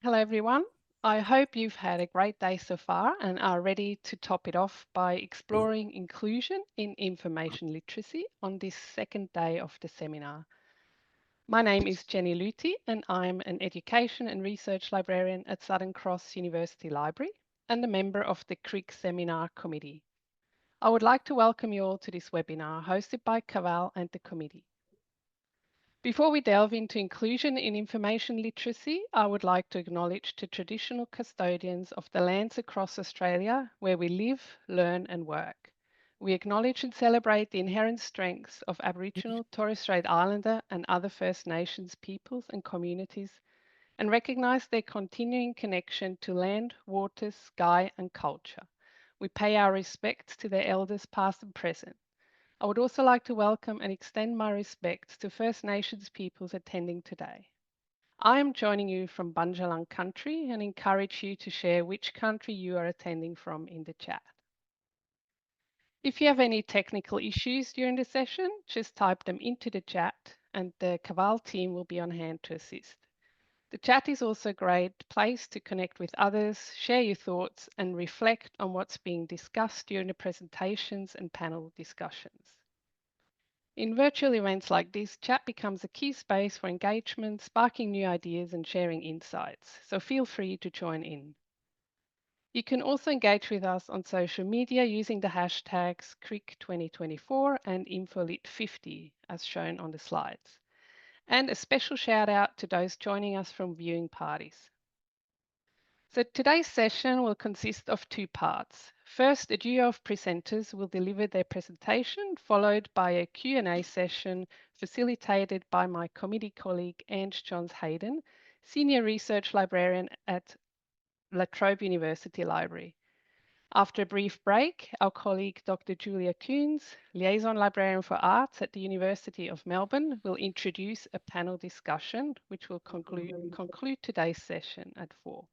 Hello, everyone. I hope you've had a great day so far and are ready to top it off by exploring inclusion in information literacy on this second day of the seminar. My name is Jenny Luty and I'm an Education and Research Librarian at Southern Cross University Library and a member of the CRIG Seminar Committee. I would like to welcome you all to this webinar hosted by Caval and the committee. Before we delve into inclusion in information literacy, I would like to acknowledge the traditional custodians of the lands across Australia where we live, learn and work. We acknowledge and celebrate the inherent strengths of Aboriginal, Torres Strait Islander and other First Nations peoples and communities and recognise their continuing connection to land, water, sky and culture. We pay our respects to their elders past and present. I would also like to welcome and extend my respects to First Nations peoples attending today. I am joining you from Bundjalung country and encourage you to share which country you are attending from in the chat. If you have any technical issues during the session, just type them into the chat and the Caval team will be on hand to assist. The chat is also a great place to connect with others, share your thoughts and reflect on what's being discussed during the presentations and panel discussions. In virtual events like this, chat becomes a key space for engagement, sparking new ideas and sharing insights, so feel free to join in. You can also engage with us on social media using the hashtags CRIG2024 and InfoLit50 as shown on the slides. And a special shout out to those joining us from viewing parties. So today's session will consist of two parts. First, a duo of presenters will deliver their presentation, followed by a Q&A session facilitated by my committee colleague, Ange Johns-Hayden, Senior Research Librarian at La Trobe University Library. After a brief break, our colleague, Dr. Julia Koons, Liaison Librarian for Arts at the University of Melbourne, will introduce a panel discussion, which will conclude today's session at 4.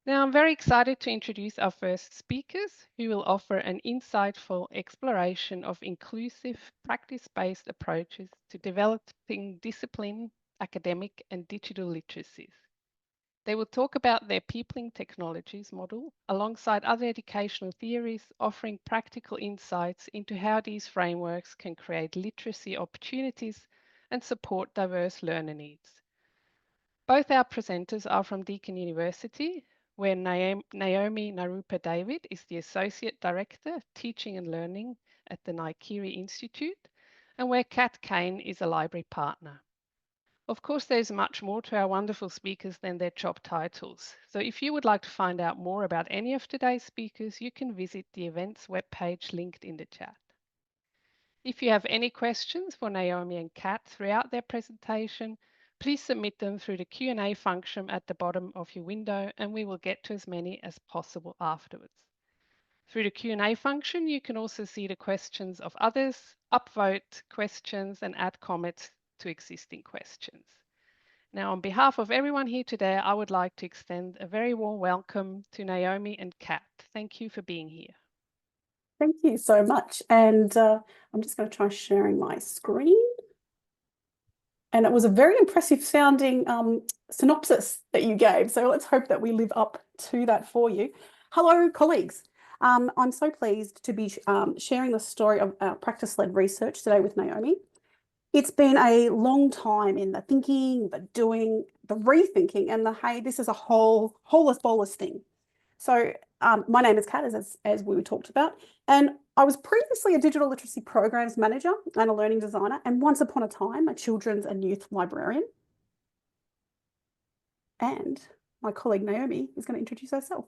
Now, I'm very excited to introduce our first speakers who will offer an insightful exploration of inclusive, practice-based approaches to developing discipline, academic and digital literacies. They will talk about their peopling technologies model alongside other educational theories, offering practical insights into how these frameworks can create literacy opportunities and support diverse learner needs. Both our presenters are from Deakin University, where Naomi Nirupa David is the Associate Director, Teaching and Learning at the NIKERI Institute, and where Cain is a library partner. Of course, there's much more to our wonderful speakers than their job titles. So if you would like to find out more about any of today's speakers, you can visit the events webpage linked in the chat. If you have any questions for Naomi and Kat throughout their presentation, please submit them through the Q&A function at the bottom of your window and we will get to as many as possible afterwards. Through the Q&A function, you can also see the questions of others, upvote questions and add comments to existing questions. Now, on behalf of everyone here today, I would like to extend a very warm welcome to Naomi and Kat. Thank you for being here. Thank you so much. And I'm just going to try sharing my screen. And it was a very impressive sounding synopsis that you gave. So let's hope that we live up to that for you. Hello, colleagues. I'm so pleased to be sharing the story of our practice-led research today with Naomi. It's been a long time in the thinking, the doing, the rethinking, and the, hey, this is a holeless bolus thing. So my name is Kat, as we talked about, and I was previously a digital literacy programs manager and a learning designer, and once upon a time, a children's and youth librarian. And my colleague Naomi is going to introduce herself.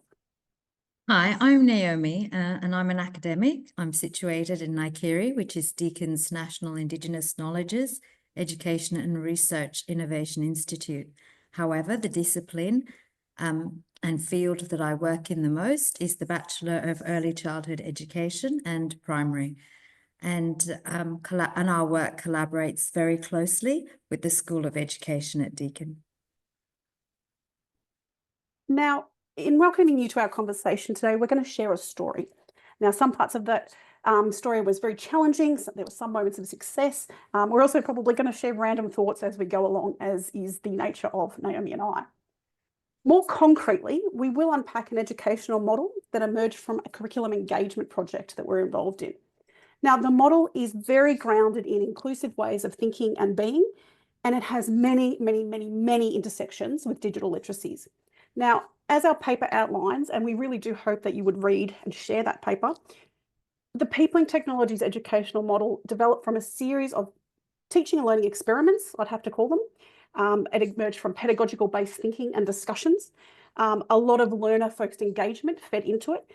Hi, I'm Naomi, and I'm an academic. I'm situated in NIKERI, which is Deakin's National Indigenous Knowledges, Education and Research Innovation Institute. However, the discipline and field that I work in the most is the Bachelor of Early Childhood Education and Primary. And our work collaborates very closely with the School of Education at Deakin. Now, in welcoming you to our conversation today, we're going to share a story. Now, some parts of that story was very challenging. So there were some moments of success. We're also probably going to share random thoughts as we go along, as is the nature of Naomi and I. More concretely, we will unpack an educational model that emerged from a curriculum engagement project that we're involved in. Now, the model is very grounded in inclusive ways of thinking and being, and it has many, many, many, many intersections with digital literacies. Now, as our paper outlines, and we really do hope that you would read and share that paper, the People in Technologies educational model developed from a series of teaching and learning experiments, I'd have to call them. It emerged from pedagogical-based thinking and discussions. A lot of learner-focused engagement fed into it,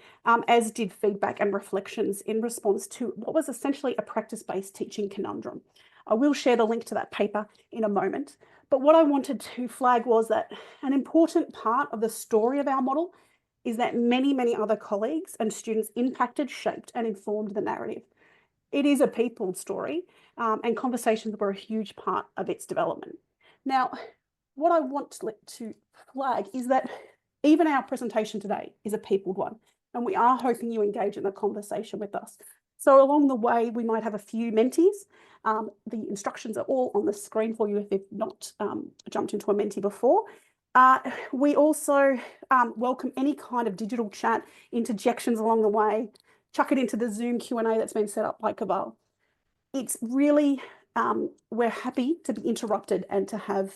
as did feedback and reflections in response to what was essentially a practice-based teaching conundrum. I will share the link to that paper in a moment. But what I wanted to flag was that an important part of the story of our model is that many, many other colleagues and students impacted, shaped, and informed the narrative. It is a people story, and conversations were a huge part of its development. Now, what I want to flag is that even our presentation today is a peopled one, and we are hoping you engage in the conversation with us. So along the way, we might have a few mentees. The instructions are all on the screen for you if you've not jumped into a mentee before. We also welcome any kind of digital chat, interjections along the way. Chuck it into the Zoom Q&A that's been set up by Mahabal. It's really, we're happy to be interrupted and to have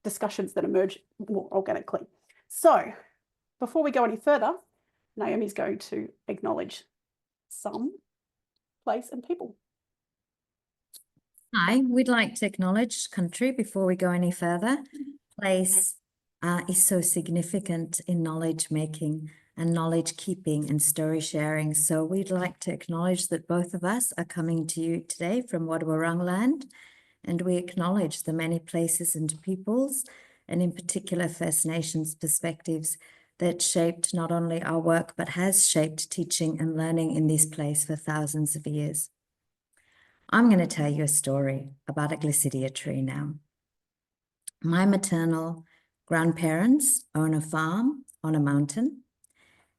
discussions that emerge more organically. So before we go any further, Naomi's going to acknowledge some, place and people. Hi, we'd like to acknowledge country before we go any further. Place is so significant in knowledge making and knowledge keeping and story sharing. So we'd like to acknowledge that both of us are coming to you today from Wadawurrung land, and we acknowledge the many places and peoples, and in particular First Nations perspectives that shaped not only our work, but has shaped teaching and learning in this place for thousands of years. I'm going to tell you a story about a glycidia tree now. My maternal grandparents own a farm on a mountain.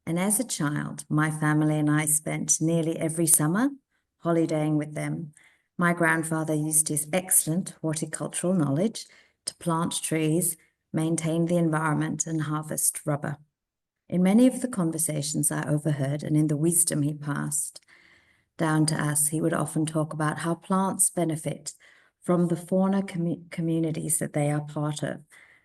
And as a child, my family and I spent nearly every summer holidaying with them. My grandfather used his excellent horticultural knowledge to plant trees, maintain the environment, and harvest rubber. In many of the conversations I overheard and in the wisdom he passed down to us, he would often talk about how plants benefit from the fauna communities that they are part of.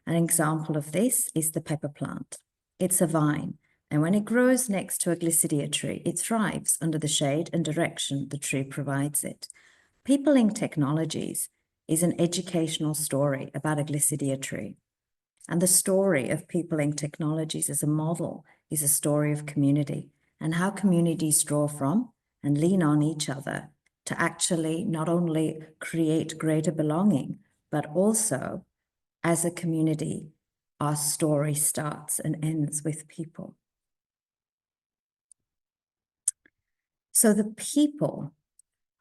An example of this is the pepper plant. It's a vine, and when it grows next to a glycidia tree, it thrives under the shade and direction the tree provides it. People in Technologies is an educational story about a glycidia tree. And the story of People in Technologies as a model is a story of community and how communities draw from and lean on each other to actually not only create greater belonging, but also as a community, our story starts and ends with people. So the people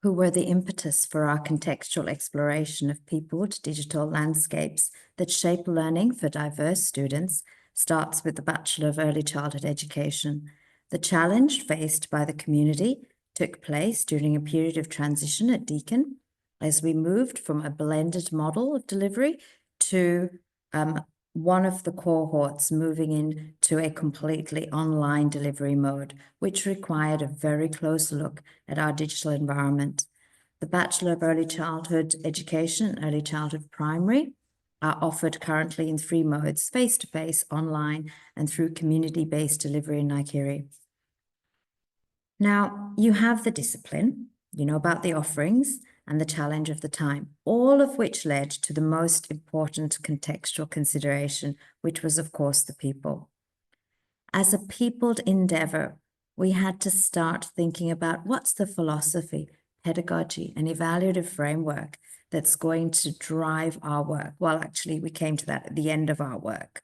who were the impetus for our contextual exploration of peopled digital landscapes that shape learning for diverse students starts with the Bachelor of Early Childhood Education. The challenge faced by the community took place during a period of transition at Deakin as we moved from a blended model of delivery to one of the cohorts moving into a completely online delivery mode, which required a very close look at our digital environment. The Bachelor of Early Childhood Education and Early Childhood Primary are offered currently in 3 modes: face-to-face, online, and through community-based delivery in NIKERI. Now, you have the discipline, you know about the offerings and the challenge of the time, all of which led to the most important contextual consideration, which was, of course, the people. As a peopled endeavor, we had to start thinking about what's the philosophy, pedagogy, and evaluative framework that's going to drive our work. Well, actually, we came to that at the end of our work.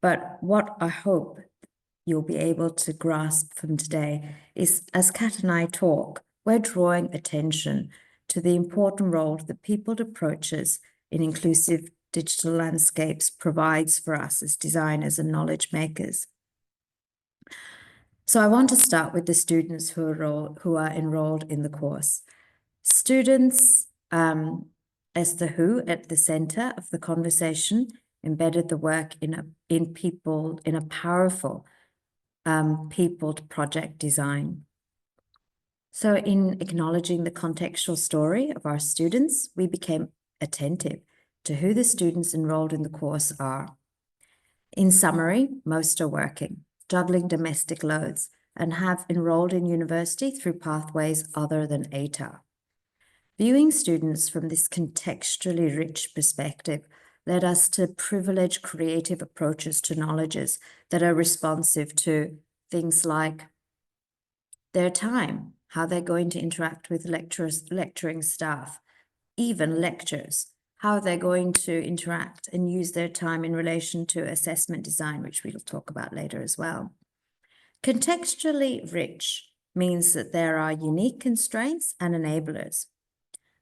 But what I hope you'll be able to grasp from today is, as Kat and I talk, we're drawing attention to the important role that peopled approaches in inclusive digital landscapes provides for us as designers and knowledge makers. So I want to start with the students who are enrolled in the course. Students, as the who at the center of the conversation, embedded the work in a powerful peopled project design. So in acknowledging the contextual story of our students, we became attentive to who the students enrolled in the course are. In summary, most are working, juggling domestic loads, and have enrolled in university through pathways other than ATAR. Viewing students from this contextually rich perspective led us to privilege creative approaches to knowledges that are responsive to things like their time, how they're going to interact with lecturing staff, even lectures, how they're going to interact and use their time in relation to assessment design, which we'll talk about later as well. Contextually rich means that there are unique constraints and enablers.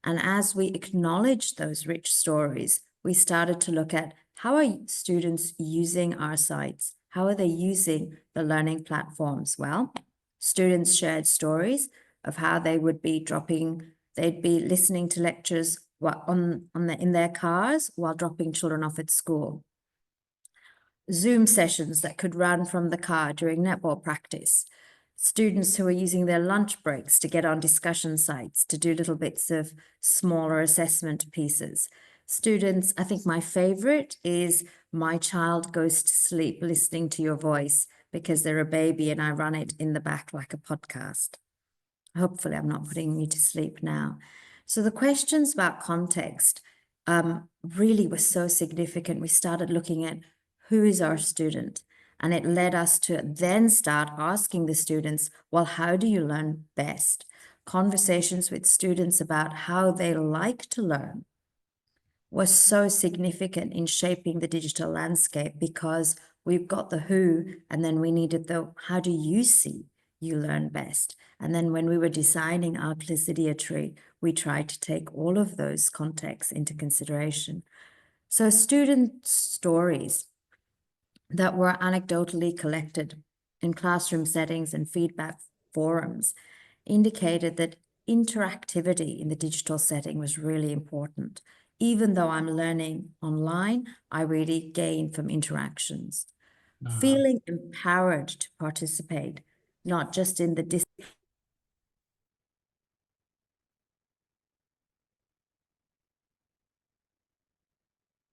And as we acknowledge those rich stories, we started to look at how are students using our sites? How are they using the learning platforms? Well, students shared stories of how they would be they'd be listening to lectures in their cars while dropping children off at school. Zoom sessions that could run from the car during netball practice. Students who are using their lunch breaks to get on discussion sites to do little bits of smaller assessment pieces. Students, I think my favorite is my child goes to sleep listening to your voice because they're a baby and I run it in the back like a podcast. Hopefully I'm not putting you to sleep now. So the questions about context really were so significant. We started looking at who is our student? And it led us to then start asking the students, well, how do you learn best? Conversations with students about how they like to learn was so significant in shaping the digital landscape because we've got the who, and then we needed the how do you see you learn best? And then when we were designing our Placidia tree, we tried to take all of those contexts into consideration. So student stories that were anecdotally collected in classroom settings and feedback forums indicated that interactivity in the digital setting was really important. Even though I'm learning online, I really gain from interactions. Feeling empowered to participate, not just in the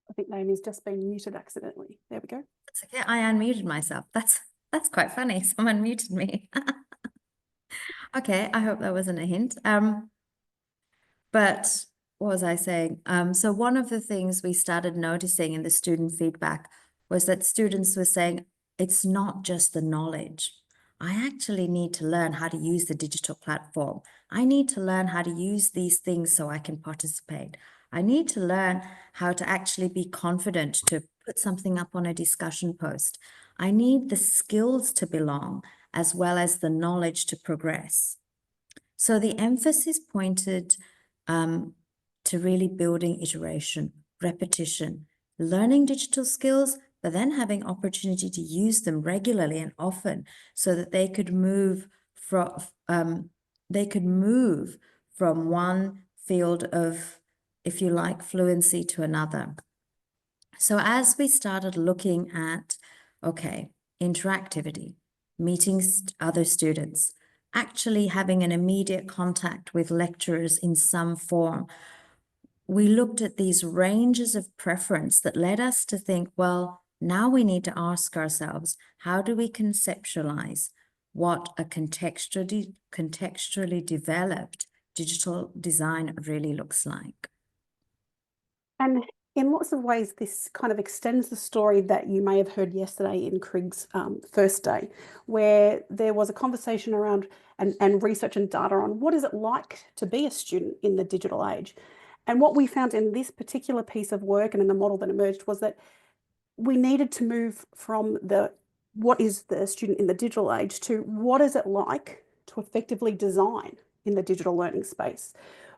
I think Naomi's just been muted accidentally. There we go. It's okay, I unmuted myself. That's quite funny. Someone muted me. Okay, I hope that wasn't a hint. But what was I saying? So one of the things we started noticing in the student feedback was that students were saying, it's not just the knowledge. I actually need to learn how to use the digital platform. I need to learn how to use these things so I can participate. I need to learn how to actually be confident to put something up on a discussion post. I need the skills to belong as well as the knowledge to progress. So the emphasis pointed to really building iteration, repetition, learning digital skills, but then having opportunity to use them regularly and often so that they could move from one field of, if you like, fluency to another. So as we started looking at, okay, interactivity, meeting other students, actually having an immediate contact with lecturers in some form, we looked at these ranges of preference that led us to think, well, now we need to ask ourselves, how do we conceptualize what a contextually developed digital design really looks like? And in lots of ways, this kind of extends the story that you may have heard yesterday in CRIG's first day, where there was a conversation around and research and data on what is it like to be a student in the digital age. And what we found in this particular piece of work and in the model that emerged was that we needed to move from what is the student in the digital age to what is it like to effectively design in the digital learning space.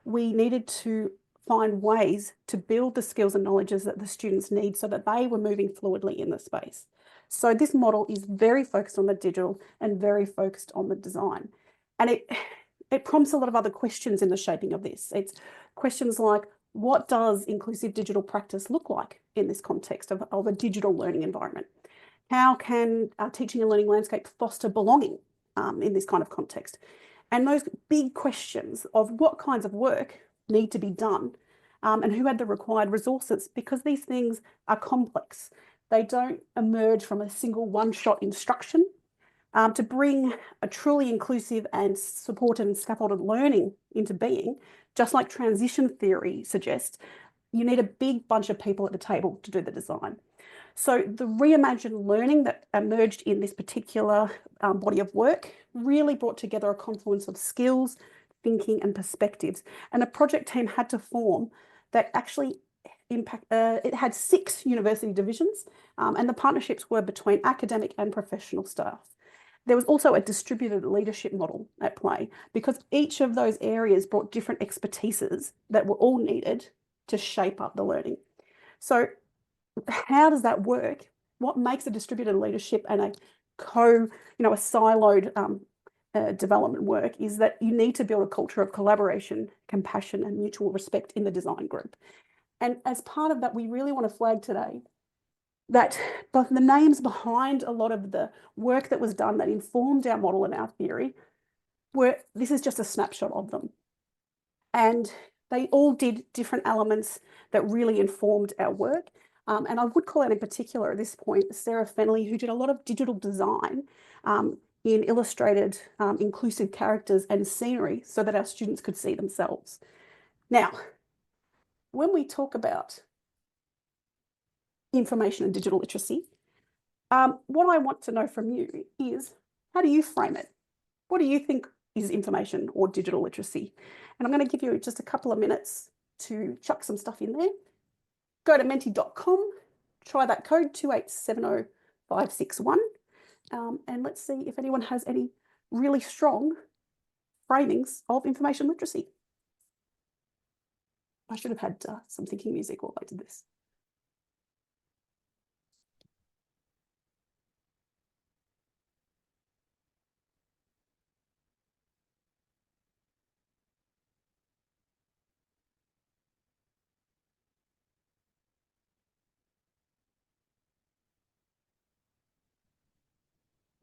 We needed to find ways to build the skills and knowledges that the students need so that they were moving fluidly in the space. So this model is very focused on the digital and very focused on the design. And it prompts a lot of other questions in the shaping of this. It's questions like, what does inclusive digital practice look like in this context of a digital learning environment? How can our teaching and learning landscape foster belonging in this kind of context? And those big questions of what kinds of work need to be done and who had the required resources, because these things are complex. They don't emerge from a single one-shot instruction. To bring a truly inclusive and supported and scaffolded learning into being, just like transition theory suggests, you need a big bunch of people at the table to do the design. So the reimagined learning that emerged in this particular body of work really brought together a confluence of skills, thinking and perspectives. And a project team had to form that actually it had 6 university divisions and the partnerships were between academic and professional staff. There was also a distributed leadership model at play because each of those areas brought different expertises that were all needed to shape up the learning. So how does that work? What makes a distributed leadership and a siloed development work is that you need to build a culture of collaboration, compassion, and mutual respect in the design group. And as part of that, we really want to flag today that both the names behind a lot of the work that was done that informed our model and our theory this is just a snapshot of them. And they all did different elements that really informed our work. And I would call out in particular at this point, Sarah Fennelly, who did a lot of digital design in illustrated inclusive characters and scenery so that our students could see themselves. Now, when we talk about information and digital literacy, what I want to know from you is, how do you frame it? What do you think is information or digital literacy? And I'm going to give you just a couple of minutes to chuck some stuff in there. Go to menti.com, try that code 2870561, and let's see if anyone has any really strong framings of information literacy. I should have had some thinking music while I did this.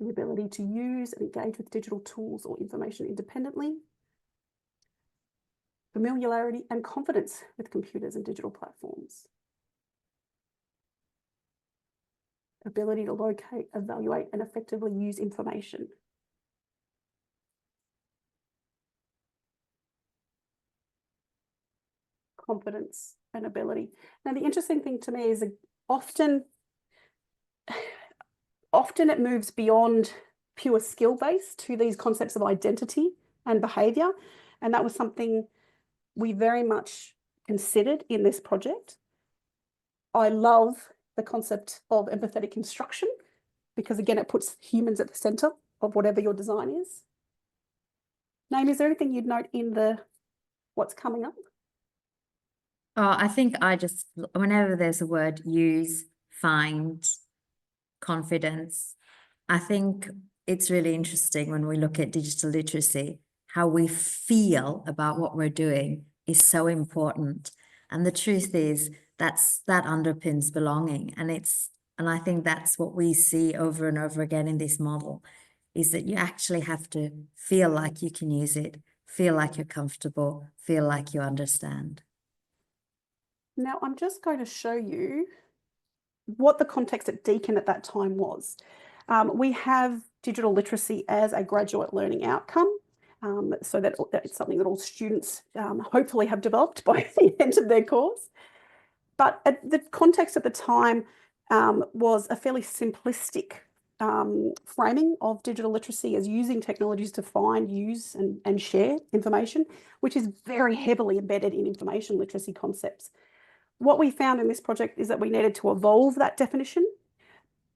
The ability to use and engage with digital tools or information independently, familiarity and confidence with computers and digital platforms, ability to locate, evaluate, and effectively use information, confidence and ability. Now, the interesting thing to me is that often it moves beyond pure skill base to these concepts of identity and behaviour. And that was something we very much considered in this project. I love the concept of empathetic instruction because, again, it puts humans at the centre of whatever your design is. Naomi, is there anything you'd note in what's coming up? Oh, I think whenever there's a word, use, find, confidence, I think it's really interesting when we look at digital literacy, how we feel about what we're doing is so important. And the truth is that underpins belonging. And I think that's what we see over and over again in this model, is that you actually have to feel like you can use it, feel like you're comfortable, feel like you understand. Now, I'm just going to show you what the context at Deakin at that time was. We have digital literacy as a graduate learning outcome, so that it's something that all students hopefully have developed by the end of their course. But the context at the time was a fairly simplistic framing of digital literacy as using technologies to find, use, and share information, which is very heavily embedded in information literacy concepts. What we found in this project is that we needed to evolve that definition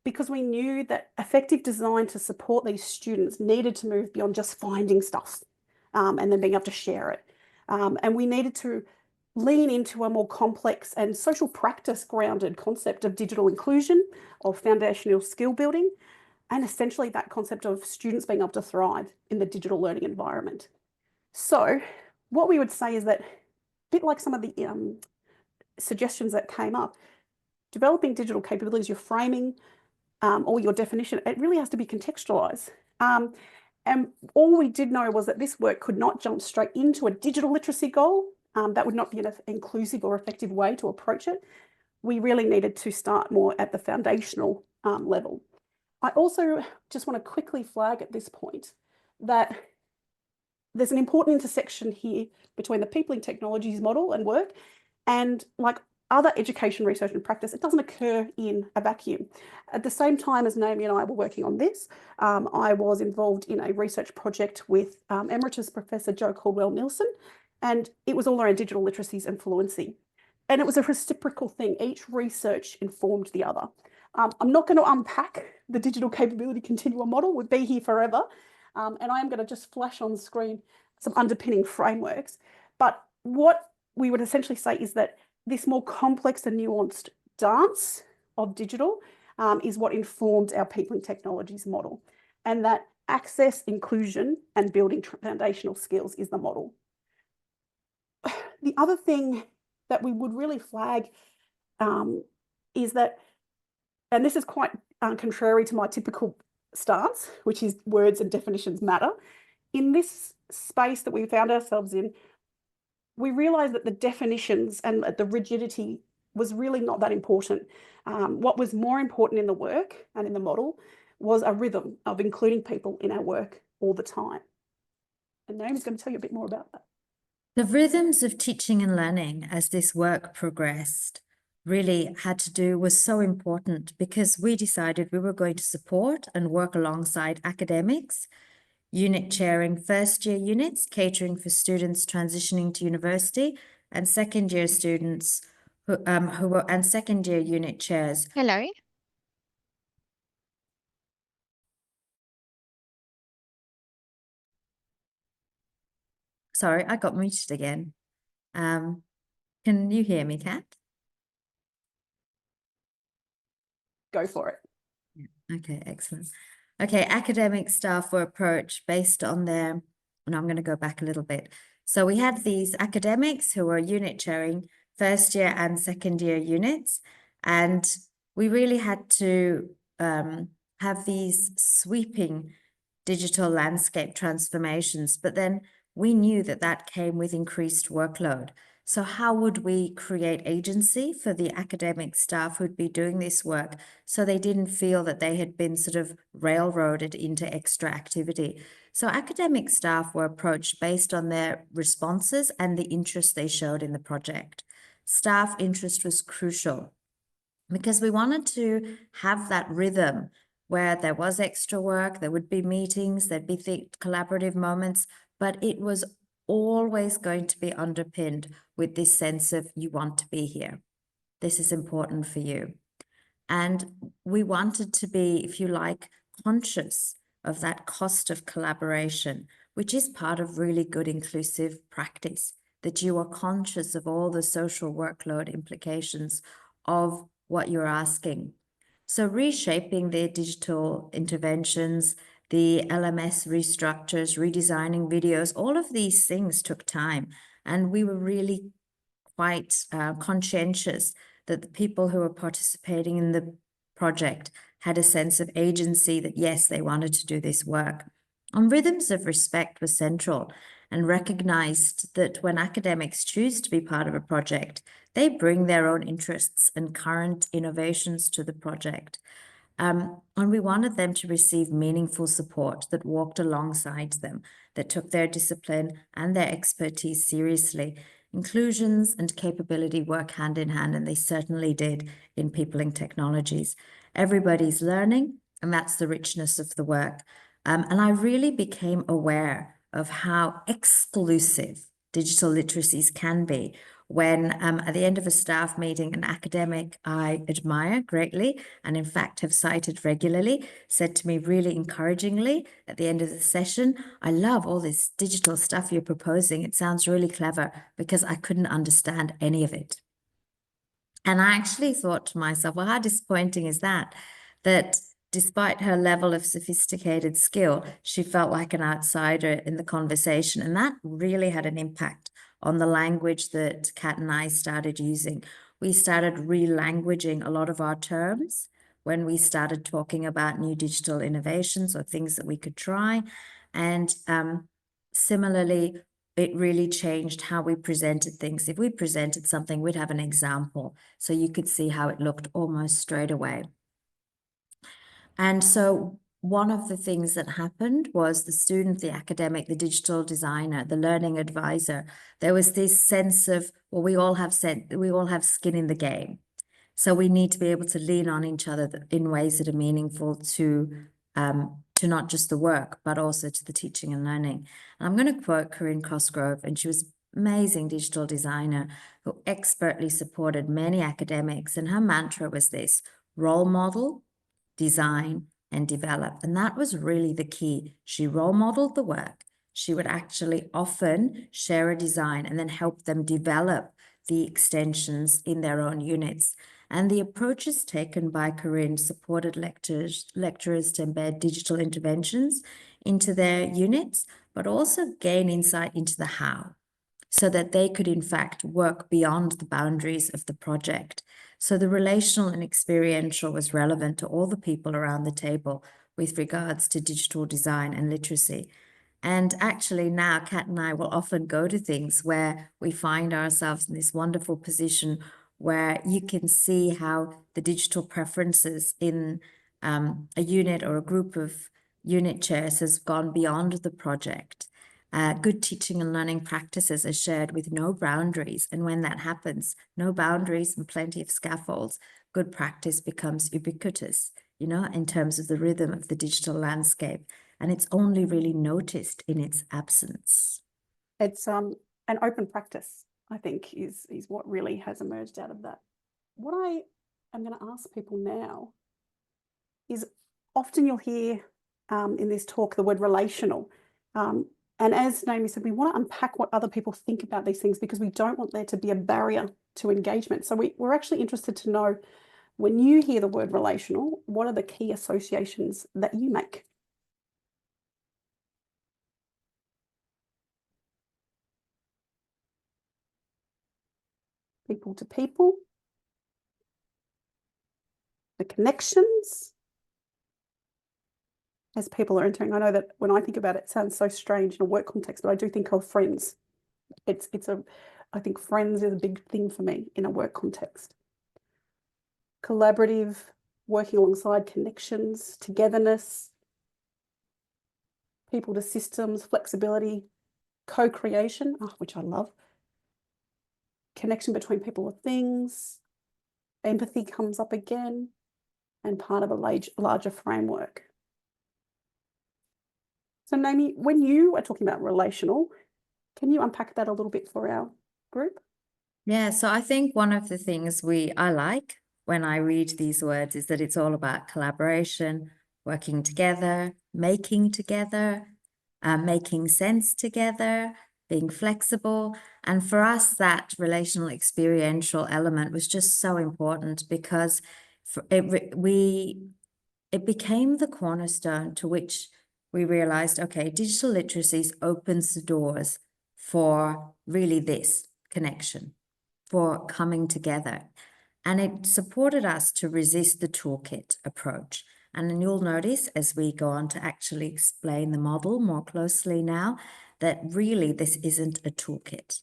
because we knew that effective design to support these students needed to move beyond just finding stuff and then being able to share it. And we needed to lean into a more complex and social practice grounded concept of digital inclusion, of foundational skill building, and essentially that concept of students being able to thrive in the digital learning environment. So what we would say is that, a bit like some of the suggestions that came up. Developing digital capabilities, your framing or your definition, it really has to be contextualised. And all we did know was that this work could not jump straight into a digital literacy goal. That would not be an inclusive or effective way to approach it. We really needed to start more at the foundational level. I also just want to quickly flag at this point that there's an important intersection here between the people in technologies model and work and like other education research and practice. It doesn't occur in a vacuum. At the same time as Naomi and I were working on this, I was involved in a research project with Emeritus Professor Jo Caldwell-Nielsen, and it was all around digital literacies and fluency. And it was a reciprocal thing. Each research informed the other. I'm not going to unpack the digital capability continuum model. We'd be here forever. And I am going to just flash on the screen some underpinning frameworks. But what we would essentially say is that this more complex and nuanced dance of digital is what informed our people and technologies model. And that access, inclusion, and building foundational skills is the model. The other thing that we would really flag is that, and this is quite contrary to my typical stance, which is words and definitions matter. In this space that we found ourselves in, we realised that the definitions and the rigidity was really not that important. What was more important in the work and in the model was a rhythm of including people in our work all the time. And Naomi's going to tell you a bit more about that. The rhythms of teaching and learning as this work progressed really was so important because we decided we were going to support and work alongside academics, unit chairing first-year units, catering for students transitioning to university, and second-year students and second-year unit chairs. Hello. Sorry, I got muted again. Can you hear me, Kat? Go for it. Yeah. Okay, excellent. Okay, academic staff were approached based on their, and I'm going to go back a little bit. So we had these academics who were unit chairing first year and second year units, and we really had to have these sweeping digital landscape transformations, but then we knew that that came with increased workload. So how would we create agency for the academic staff who'd be doing this work so they didn't feel that they had been sort of railroaded into extra activity? So academic staff were approached based on their responses and the interest they showed in the project. Staff interest was crucial because we wanted to have that rhythm where there was extra work, there would be meetings, there'd be collaborative moments, but it was always going to be underpinned with this sense of you want to be here. This is important for you. And we wanted to be, if you like, conscious of that cost of collaboration, which is part of really good inclusive practice, that you are conscious of all the social workload implications of what you're asking. So reshaping their digital interventions, the LMS restructures, redesigning videos, all of these things took time. And we were really quite conscientious that the people who were participating in the project had a sense of agency that, yes, they wanted to do this work. And rhythms of respect were central and recognized that when academics choose to be part of a project, they bring their own interests and current innovations to the project. And we wanted them to receive meaningful support that walked alongside them, that took their discipline and their expertise seriously. Inclusions and capability work hand in hand, and they certainly did in people and technologies. Everybody's learning, and that's the richness of the work. And I really became aware of how exclusive digital literacies can be when at the end of a staff meeting, an academic I admire greatly and in fact have cited regularly said to me really encouragingly at the end of the session, I love all this digital stuff you're proposing. It sounds really clever because I couldn't understand any of it. And I actually thought to myself, well, how disappointing is that? That despite her level of sophisticated skill, she felt like an outsider in the conversation. And that really had an impact on the language that Kat and I started using. We started re-languaging a lot of our terms when we started talking about new digital innovations or things that we could try. And similarly, it really changed how we presented things. If we presented something, we'd have an example, so you could see how it looked almost straight away. And so one of the things that happened was the student, the academic, the digital designer, the learning advisor, there was this sense of, well, we all have skin in the game. So we need to be able to lean on each other in ways that are meaningful to not just the work, but also to the teaching and learning. And I'm going to quote Corinne Cosgrove, and she was amazing digital designer who expertly supported many academics. And her mantra was this: role model, design, and develop. And that was really the key. She role modeled the work. She would actually often share a design and then help them develop the extensions in their own units. And the approaches taken by Corinne supported lecturers to embed digital interventions into their units, but also gain insight into the how, so that they could in fact work beyond the boundaries of the project. So the relational and experiential was relevant to all the people around the table with regards to digital design and literacy. And actually now Kat and I will often go to things where we find ourselves in this wonderful position where you can see how the digital preferences in a unit or a group of unit chairs has gone beyond the project. Good teaching and learning practices are shared with no boundaries. And when that happens, no boundaries and plenty of scaffolds, good practice becomes ubiquitous, you know, in terms of the rhythm of the digital landscape. And it's only really noticed in its absence. It's an open practice, I think, is what really has emerged out of that. What I am going to ask people now is, often you'll hear in this talk the word relational. And as Naomi said, we want to unpack what other people think about these things, because we don't want there to be a barrier to engagement. So we're actually interested to know, when you hear the word relational, what are the key associations that you make? People to people, the connections as people are entering. I know that when I think about it, it sounds so strange in a work context, but I do think of friends. I think friends is a big thing for me in a work context. Collaborative, working alongside, connections, togetherness, people to systems, flexibility, co-creation, which I love. Connection between people or things. Empathy comes up again, and part of a larger framework. So Naomi, when you are talking about relational, can you unpack that a little bit for our group? Yeah, so I think one of the things I like when I read these words is that it's all about collaboration, working together, making sense together, being flexible. And for us, that relational experiential element was just so important, because it became the cornerstone to which we realized, okay, digital literacies opens the doors for really this connection, for coming together. And it supported us to resist the toolkit approach. And then you'll notice as we go on to actually explain the model more closely now, that really this isn't a toolkit.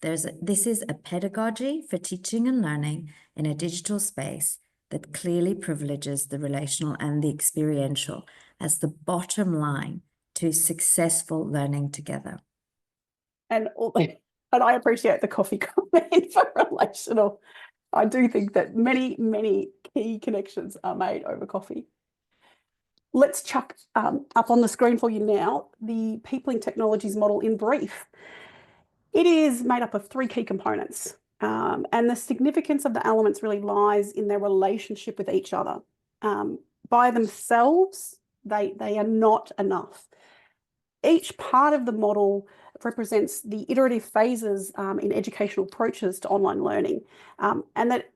This is a pedagogy for teaching and learning in a digital space that clearly privileges the relational and the experiential as the bottom line to successful learning together. And I appreciate the coffee comment for relational. I do think that many, many key connections are made over coffee. Let's chuck up on the screen for you now the Peopling Technologies model in brief. It is made up of 3 key components, and the significance of the elements really lies in their relationship with each other. By themselves, they are not enough. Each part of the model represents the iterative phases in educational approaches to online learning, and that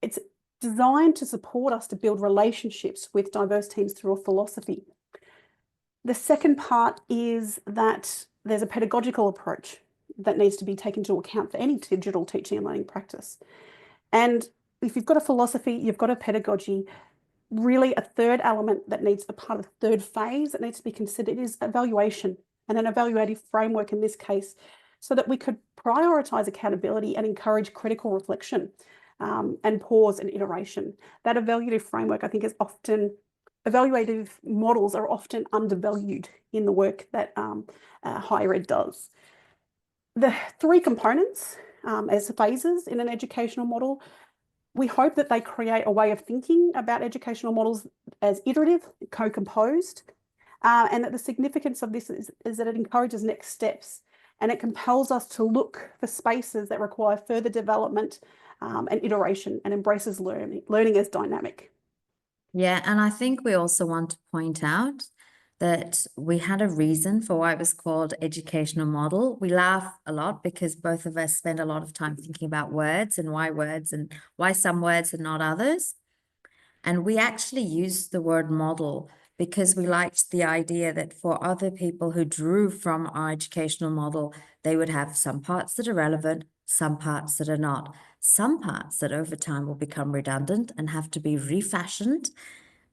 it's designed to support us to build relationships with diverse teams through a philosophy. The second part is that there's a pedagogical approach. that needs to be taken into account for any digital teaching and learning practice. And if you've got a philosophy, you've got a pedagogy, really a third element that needs a part of the third phase that needs to be considered is evaluation, and an evaluative framework in this case, so that we could prioritise accountability and encourage critical reflection and pause and iteration. That evaluative framework, I think, is often, evaluative models are often undervalued in the work that higher ed does. The three components as phases in an educational model, we hope that they create a way of thinking about educational models as iterative, co-composed, and that the significance of this is that it encourages next steps, and it compels us to look for spaces that require further development and iteration, and embraces learning as dynamic. Yeah, and I think we also want to point out that we had a reason for why it was called educational model. We laugh a lot because both of us spend a lot of time thinking about words and why some words and not others. And we actually used the word model because we liked the idea that for other people who drew from our educational model, they would have some parts that are relevant, some parts that are not, some parts that over time will become redundant and have to be refashioned.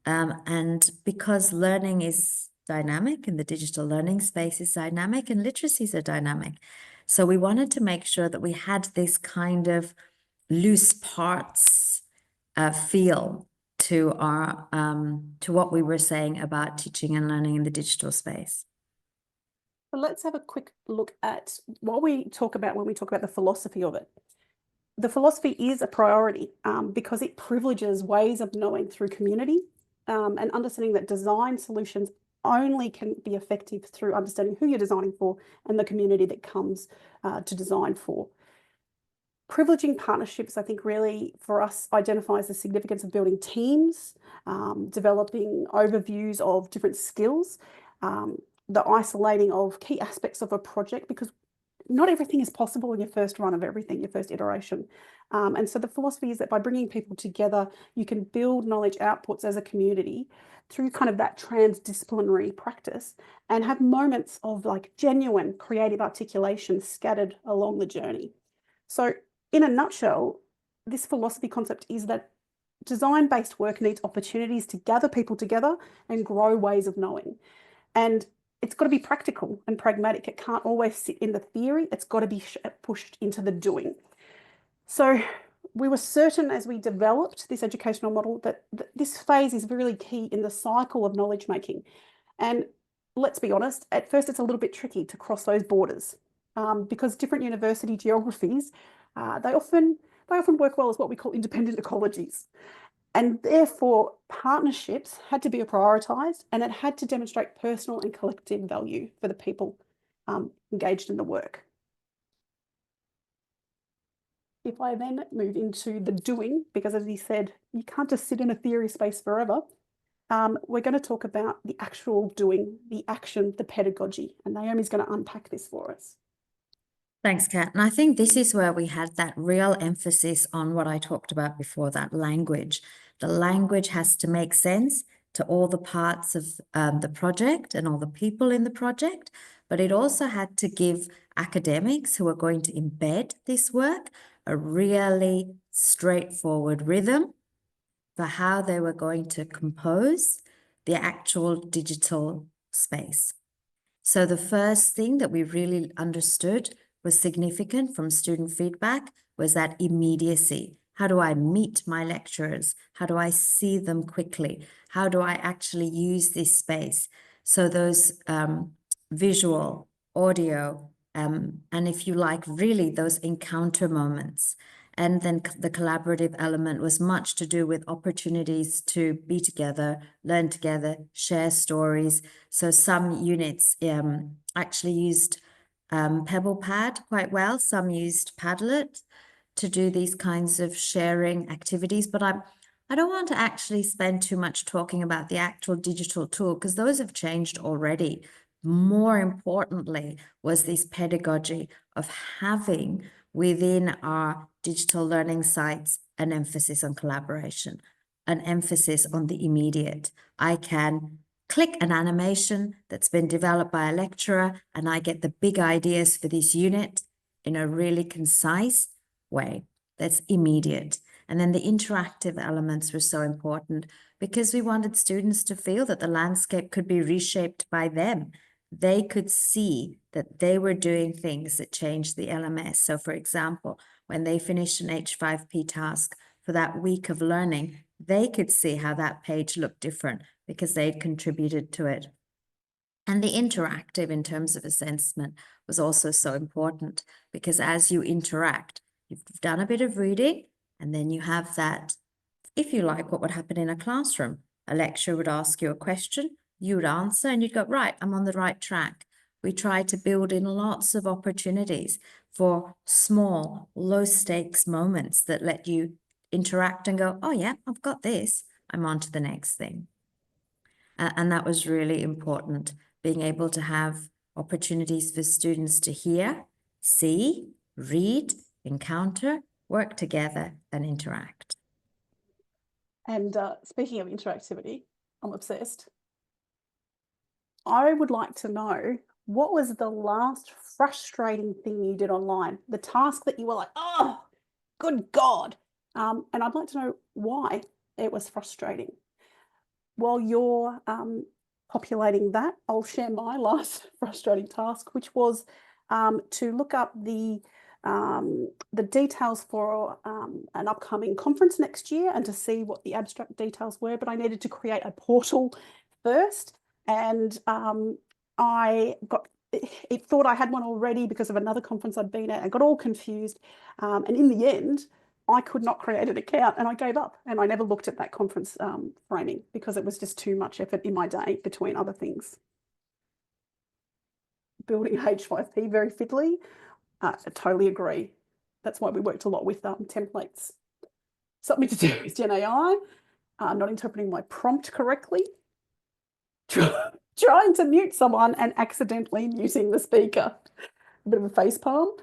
And because learning is dynamic and the digital learning space is dynamic and literacies are dynamic. So we wanted to make sure that we had this kind of loose parts feel to our to what we were saying about teaching and learning in the digital space. But let's have a quick look at what we talk about when we talk about the philosophy of it. The philosophy is a priority because it privileges ways of knowing through community and understanding that design solutions only can be effective through understanding who you're designing for and the community that comes to design for. Privileging partnerships, I think, really for us identifies the significance of building teams, developing overviews of different skills, the isolating of key aspects of a project, because not everything is possible in your first run of everything, your first iteration. And so the philosophy is that by bringing people together, you can build knowledge outputs as a community through kind of that transdisciplinary practice and have moments of like genuine creative articulation scattered along the journey. So in a nutshell, this philosophy concept is that design-based work needs opportunities to gather people together and grow ways of knowing. And it's got to be practical and pragmatic. It can't always sit in the theory. It's got to be pushed into the doing. So we were certain as we developed this educational model that this phase is really key in the cycle of knowledge making. And let's be honest, at first it's a little bit tricky to cross those borders because different university geographies, they often work well as what we call independent ecologies. And therefore, partnerships had to be prioritised, and it had to demonstrate personal and collective value for the people engaged in the work. If I then move into the doing, because as he said, you can't just sit in a theory space forever, we're going to talk about the actual doing, the action, the pedagogy, and Naomi's going to unpack this for us. Thanks, Kat. And I think this is where we had that real emphasis on what I talked about before, that language. The language has to make sense to all the parts of the project and all the people in the project, but it also had to give academics who are going to embed this work a really straightforward rhythm for how they were going to compose the actual digital space. So the first thing that we really understood was significant from student feedback was that immediacy. How do I meet my lecturers? How do I see them quickly? How do I actually use this space? So those visual, audio, and if you like, really those encounter moments. And then the collaborative element was much to do with opportunities to be together, learn together, share stories. So some units actually used PebblePad quite well. Some used Padlet to do these kinds of sharing activities. But I don't want to actually spend too much talking about the actual digital tool because those have changed already. More importantly was this pedagogy of having within our digital learning sites an emphasis on collaboration, an emphasis on the immediate. I can click an animation that's been developed by a lecturer and I get the big ideas for this unit in a really concise way that's immediate. And then the interactive elements were so important because we wanted students to feel that the landscape could be reshaped by them. They could see that they were doing things that changed the LMS. So for example, when they finished an H5P task for that week of learning, they could see how that page looked different because they'd contributed to it. And the interactive in terms of assessment was also so important because as you interact, you've done a bit of reading and then you have that, if you like, what would happen in a classroom. A lecturer would ask you a question, you would answer and you'd go, right, I'm on the right track. We try to build in lots of opportunities for small, low stakes moments that let you interact and go, oh yeah, I've got this, I'm on to the next thing. And that was really important, being able to have opportunities for students to hear, see, read, encounter, work together and interact. And speaking of interactivity, I'm obsessed. I would like to know, what was the last frustrating thing you did online? The task that you were like, oh, good God. And I'd like to know why it was frustrating. While you're populating that, I'll share my last frustrating task, which was to look up the details for an upcoming conference next year and to see what the abstract details were, but I needed to create a portal first. And it thought I had one already because of another conference I'd been at. I got all confused. And in the end, I could not create an account and I gave up and I never looked at that conference framing because it was just too much effort in my day between other things. Building H5P very fiddly. I totally agree. That's why we worked a lot with templates. Something to do with Gen AI, not interpreting my prompt correctly, trying to mute someone and accidentally muting the speaker. A bit of a facepalm.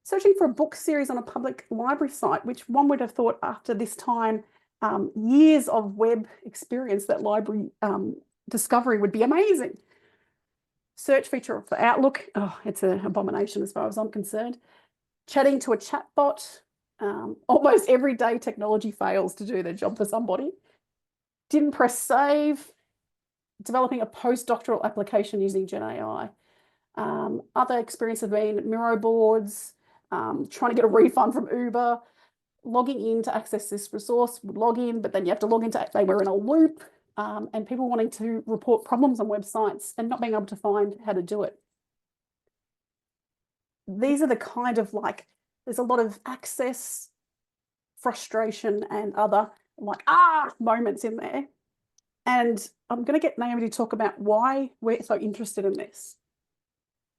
Searching for a book series on a public library site, which one would have thought after this time, years of web experience, that library discovery would be amazing. Search feature for Outlook, oh, it's an abomination as far as I'm concerned. Chatting to a chatbot, almost everyday technology fails to do their job for somebody. Didn't press save. Developing a postdoctoral application using Gen AI. Other experiences have been Miro boards, trying to get a refund from Uber, logging in to access this resource, would log in, but then you have to log into, they were in a loop, and people wanting to report problems on websites and not being able to find how to do it. These are the kind of there's a lot of access, frustration and other moments in there. And I'm going to get Naomi to talk about why we're so interested in this.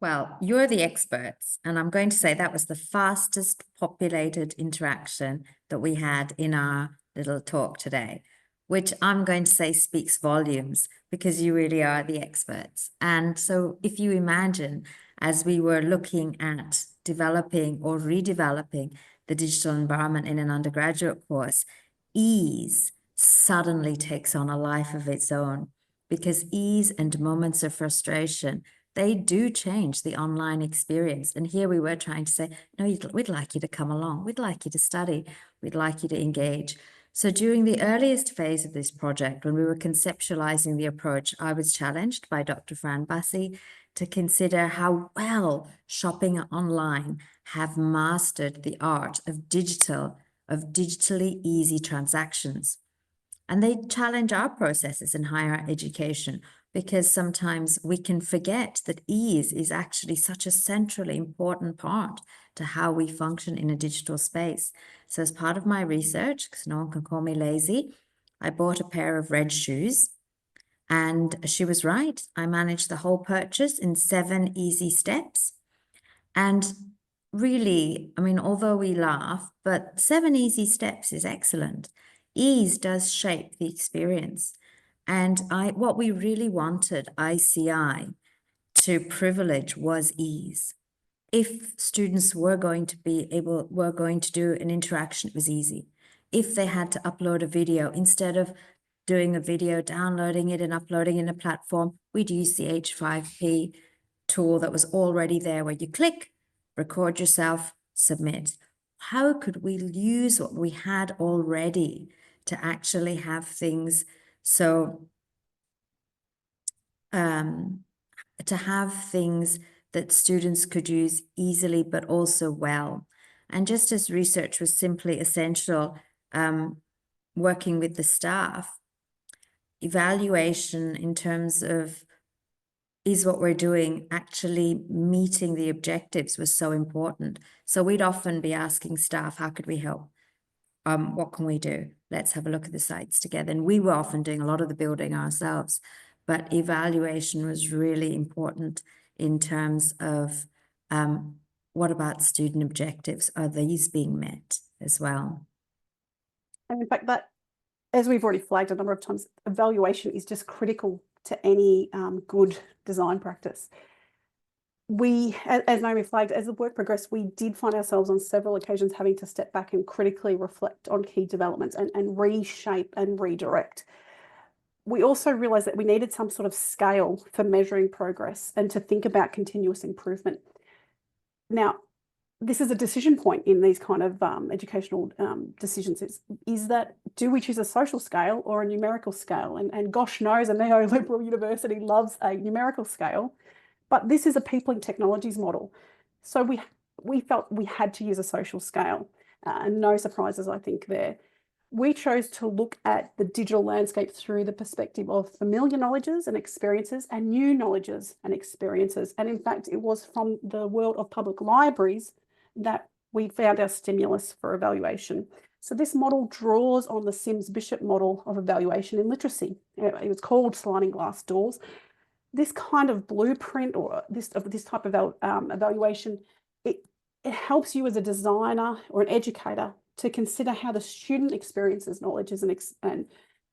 Well, you're the experts, and I'm going to say that was the fastest populated interaction that we had in our little talk today, which I'm going to say speaks volumes because you really are the experts. And so if you imagine, as we were looking at developing or redeveloping the digital environment in an undergraduate course, ease suddenly takes on a life of its own, because ease and moments of frustration, they do change the online experience. And here we were trying to say, no, we'd like you to come along. We'd like you to study. We'd like you to engage. So during the earliest phase of this project, when we were conceptualizing the approach, I was challenged by Dr. Fran Bassi to consider how well shopping online have mastered the art of digitally easy transactions. And they challenge our processes in higher education, because sometimes we can forget that ease is actually such a centrally important part to how we function in a digital space. So as part of my research, because no one can call me lazy, I bought a pair of red shoes, and she was right. I managed the whole purchase in 7 easy steps. And really, I mean, although we laugh, but 7 easy steps is excellent. Ease does shape the experience. And what we really wanted ICI to privilege was ease. If students were going to do an interaction, it was easy. If they had to upload a video, instead of doing a video, downloading it and uploading in a platform, we'd use the H5P tool that was already there, where you click record yourself, submit. How could we use what we had already to actually have things so to have things that students could use easily, but also well. And just as research was simply essential, working with the staff, evaluation in terms of is what we're doing actually meeting the objectives was so important. So we'd often be asking staff, how could we help? What can we do? Let's have a look at the sites together. And we were often doing a lot of the building ourselves, but evaluation was really important in terms of what about student objectives? Are these being met as well? And in fact, that, as we've already flagged a number of times, evaluation is just critical to any good design practice. We, as Naomi flagged, as the work progressed, we did find ourselves on several occasions having to step back and critically reflect on key developments and reshape and redirect. We also realised that we needed some sort of scale for measuring progress and to think about continuous improvement. Now, this is a decision point in these kind of educational decisions is that, do we choose a social scale or a numerical scale? And gosh knows a neoliberal university loves a numerical scale, but this is a people and technologies model. So we felt we had to use a social scale, and no surprises, I think, there. We chose to look at the digital landscape through the perspective of familiar knowledges and experiences and new knowledges and experiences. And in fact, it was from the world of public libraries that we found our stimulus for evaluation. So this model draws on the Sims-Bishop model of evaluation in literacy. It was called sliding glass doors. This kind of blueprint or this type of evaluation, it helps you as a designer or an educator to consider how the student experiences knowledges and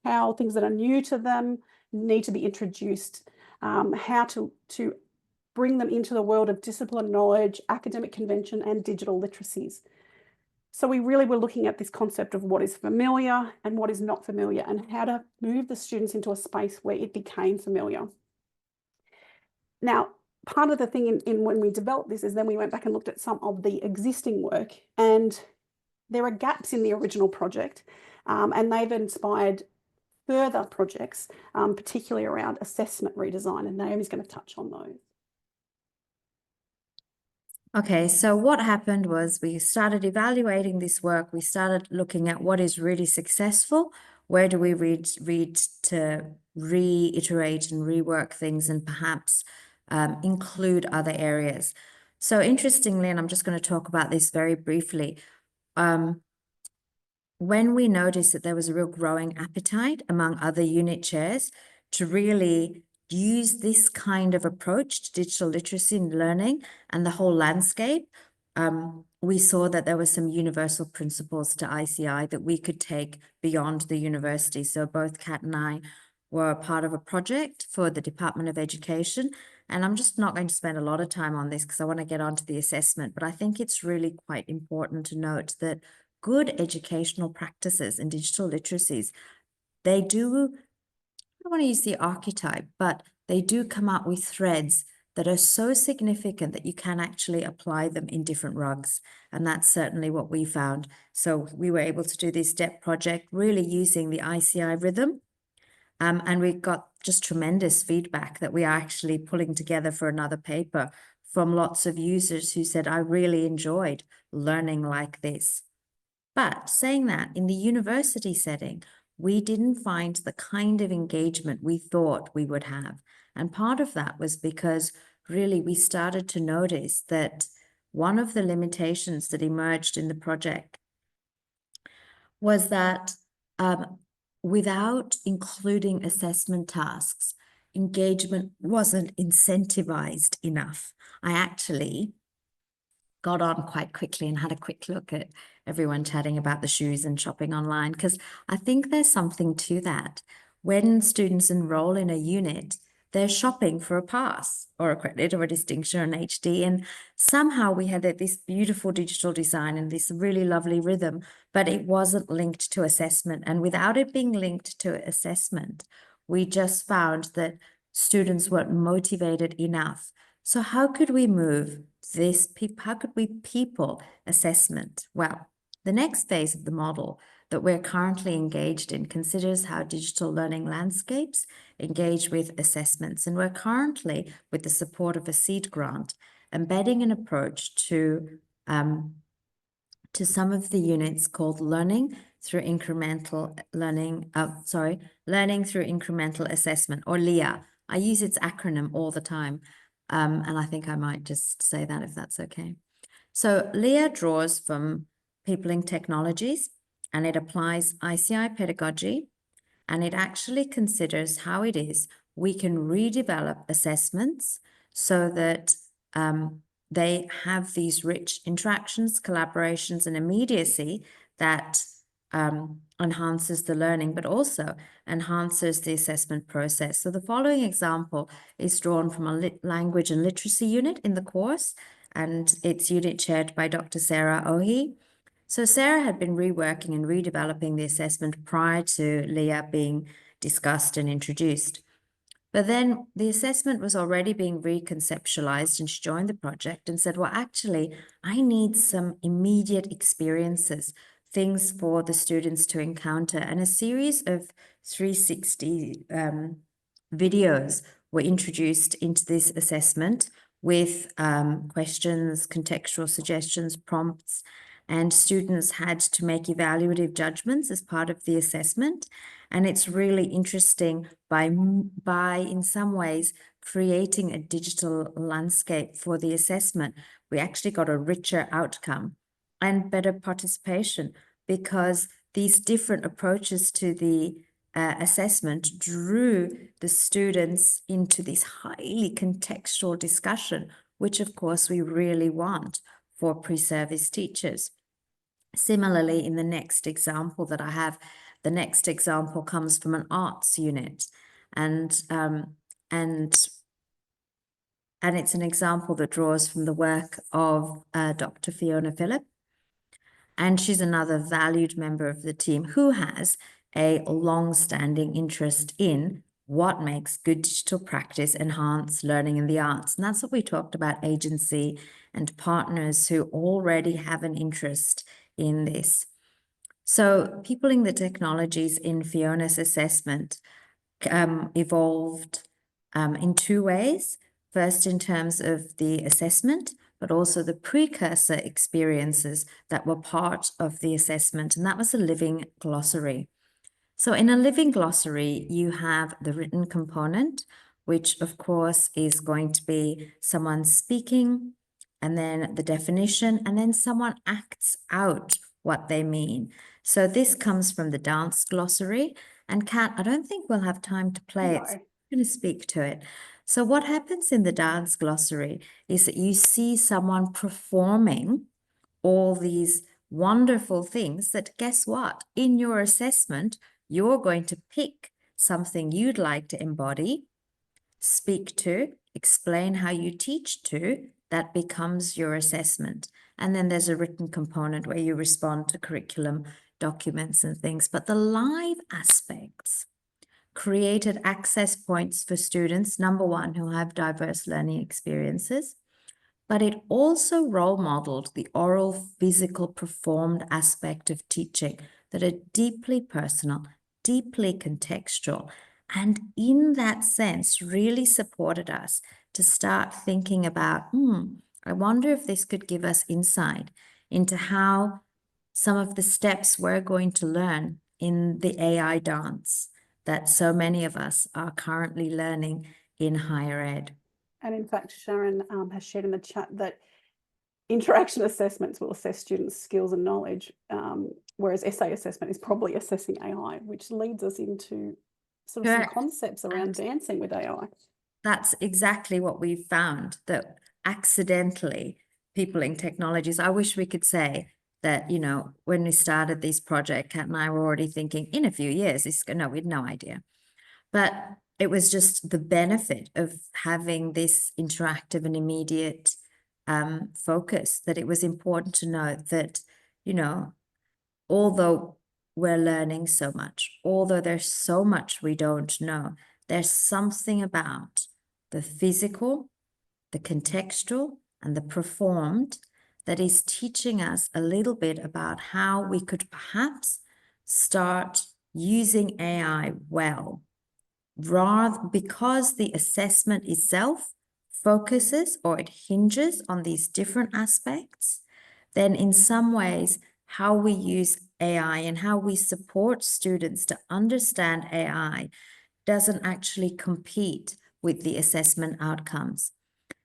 how things that are new to them need to be introduced, how to bring them into the world of discipline knowledge, academic convention, and digital literacies. So we really were looking at this concept of what is familiar and what is not familiar and how to move the students into a space where it became familiar. Now, part of the thing in when we developed this is then we went back and looked at some of the existing work, and there are gaps in the original project, and they've inspired further projects, particularly around assessment redesign, and Naomi's going to touch on those. Okay, so what happened was we started evaluating this work. We started looking at what is really successful. Where do we read to reiterate and rework things and perhaps include other areas? So interestingly, and I'm just going to talk about this very briefly, when we noticed that there was a real growing appetite among other unit chairs to really use this kind of approach to digital literacy and learning and the whole landscape, we saw that there were some universal principles to ICI that we could take beyond the university. So both Kat and I were a part of a project for the Department of Education. And I'm just not going to spend a lot of time on this because I want to get onto the assessment, but I think it's really quite important to note that good educational practices in digital literacies, they do, I don't want to use the archetype, but they do come up with threads that are so significant that you can actually apply them in different rugs. And that's certainly what we found. So we were able to do this DEP project really using the ICI rhythm. And we got just tremendous feedback that we are actually pulling together for another paper from lots of users who said, I really enjoyed learning like this. But saying that, in the university setting, we didn't find the kind of engagement we thought we would have. And part of that was because really we started to notice that one of the limitations that emerged in the project was that without including assessment tasks, engagement wasn't incentivized enough. I actually got on quite quickly and had a quick look at everyone chatting about the shoes and shopping online, because I think there's something to that. When students enroll in a unit, they're shopping for a pass or a credit or a distinction or an HD. And somehow we had this beautiful digital design and this really lovely rhythm, but it wasn't linked to assessment. And without it being linked to assessment, we just found that students weren't motivated enough So how could we move this, how could we people assessment? Well, the next phase of the model that we're currently engaged in considers how digital learning landscapes engage with assessments. And we're currently, with the support of a seed grant, embedding an approach to some of the units called learning through incremental assessment, or LIA. I use its acronym all the time. And I think I might just say that if that's okay. So LIA draws from Peopling Technologies, and it applies ICI pedagogy, and it actually considers how it is we can redevelop assessments so that they have these rich interactions, collaborations, and immediacy that enhances the learning, but also enhances the assessment process. So the following example is drawn from a language and literacy unit in the course, and it's unit chaired by Dr. Sarah Ohi. So Sarah had been reworking and redeveloping the assessment prior to LIA being discussed and introduced. But then the assessment was already being reconceptualized, and she joined the project and said, well, actually, I need some immediate experiences, things for the students to encounter. And a series of 360 videos were introduced into this assessment with questions, contextual suggestions, prompts, and students had to make evaluative judgments as part of the assessment. And it's really interesting by in some ways creating a digital landscape for the assessment. We actually got a richer outcome and better participation, because these different approaches to the assessment drew the students into this highly contextual discussion, which of course we really want for pre-service teachers. Similarly, in the next example that I have, the next example comes from an arts unit, and it's an example that draws from the work of Dr. Fiona Phillip, and she's another valued member of the team who has a long-standing interest in what makes good digital practice enhance learning in the arts. And that's what we talked about, agency and partners who already have an interest in this. So Peopling the Technologies in Fiona's assessment evolved in two ways. First, in terms of the assessment, but also the precursor experiences that were part of the assessment, and that was a living glossary. So in a living glossary, you have the written component, which of course is going to be someone speaking, and then the definition, and then someone acts out what they mean. So this comes from the dance glossary, and Kat, I don't think we'll have time to play it, so I'm going to speak to it. So what happens in the dance glossary is that you see someone performing all these wonderful things that, guess what? In your assessment, you're going to pick something you'd like to embody, speak to, explain how you teach to. That becomes your assessment. And then there's a written component where you respond to curriculum documents and things. But the live aspects created access points for students, number one, who have diverse learning experiences, but it also role modeled the oral, physical, performed aspect of teaching that are deeply personal, deeply contextual, and in that sense really supported us to start thinking about, I wonder if this could give us insight into how some of the steps we're going to learn in the AI dance that so many of us are currently learning in higher ed. And in fact, Sharon has shared in the chat that interaction assessments will assess students' skills and knowledge, whereas essay assessment is probably assessing AI, which leads us into sort of some concepts around dancing with AI. That's exactly what we've found, that accidentally Peopling Technologies, I wish we could say that, you know, when we started this project, Kat and I were already thinking in a few years, no, we had no idea. But it was just the benefit of having this interactive and immediate focus, that it was important to note that, you know, although we're learning so much, although there's so much we don't know, there's something about the physical, the contextual and the performed, that is teaching us a little bit about how we could perhaps start using AI well, rather because the assessment itself focuses or it hinges on these different aspects, then in some ways, how we use AI and how we support students to understand AI doesn't actually compete with the assessment outcomes.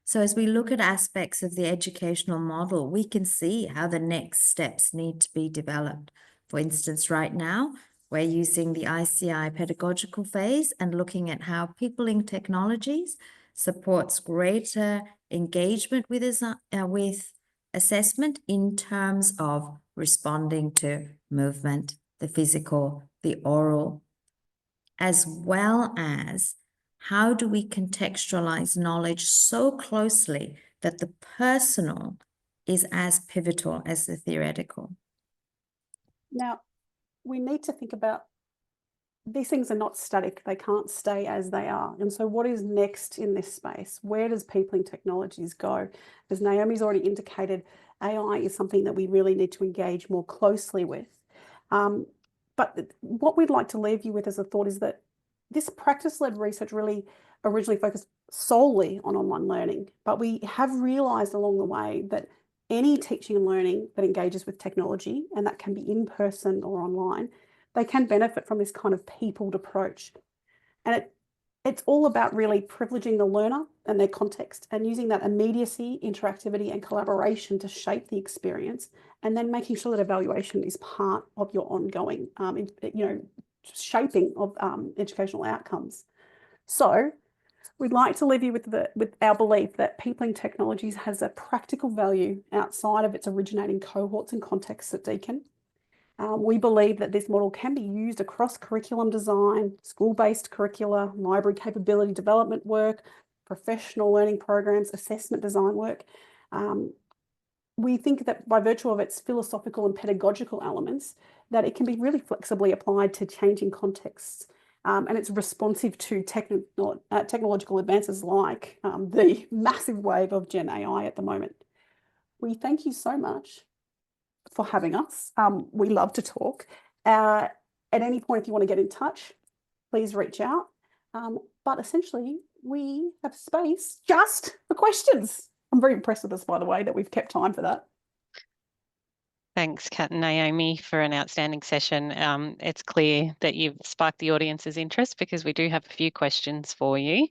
So as we look at aspects of the educational model, we can see how the next steps need to be developed. For instance, right now, we're using the ICI pedagogical phase and looking at how peopling technologies supports greater engagement with assessment in terms of responding to movement, the physical, the oral, as well as how do we contextualize knowledge so closely that the personal is as pivotal as the theoretical. Now, we need to think about these things are not static. They can't stay as they are. And so what is next in this space? Where does peopling technologies go? As Naomi's already indicated, AI is something that we really need to engage more closely with. But what we'd like to leave you with as a thought is that this practice-led research really originally focused solely on online learning, but we have realised along the way that any teaching and learning that engages with technology, and that can be in person or online, they can benefit from this kind of peopled approach. And it's all about really privileging the learner and their context and using that immediacy, interactivity, and collaboration to shape the experience, and then making sure that evaluation is part of your ongoing, shaping of educational outcomes. So we'd like to leave you with our belief that peopling technologies has a practical value outside of its originating cohorts and contexts at Deakin. We believe that this model can be used across curriculum design, school-based curricula, library capability development work, professional learning programs, assessment design work. We think that by virtue of its philosophical and pedagogical elements, that it can be really flexibly applied to changing contexts. And it's responsive to technological advances like the massive wave of Gen AI at the moment. We thank you so much for having us. We love to talk. At any point, if you want to get in touch, please reach out. But essentially, we have space just for questions. I'm very impressed with us, by the way, that we've kept time for that. Thanks, Kat and Naomi, for an outstanding session. It's clear that you've sparked the audience's interest because we do have a few questions for you.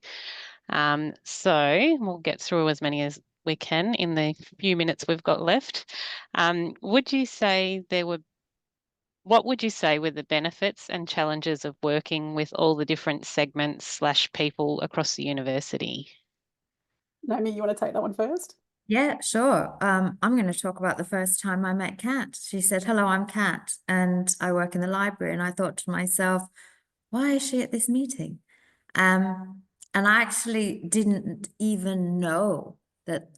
So we'll get through as many as we can in the few minutes we've got left. What would you say were the benefits and challenges of working with all the different segments / people across the university? Naomi, you want to take that one first? Yeah, sure. I'm going to talk about the first time I met Kat. She said, "Hello, I'm Kat, and I work in the library." And I thought to myself, why is she at this meeting? And I actually didn't even know that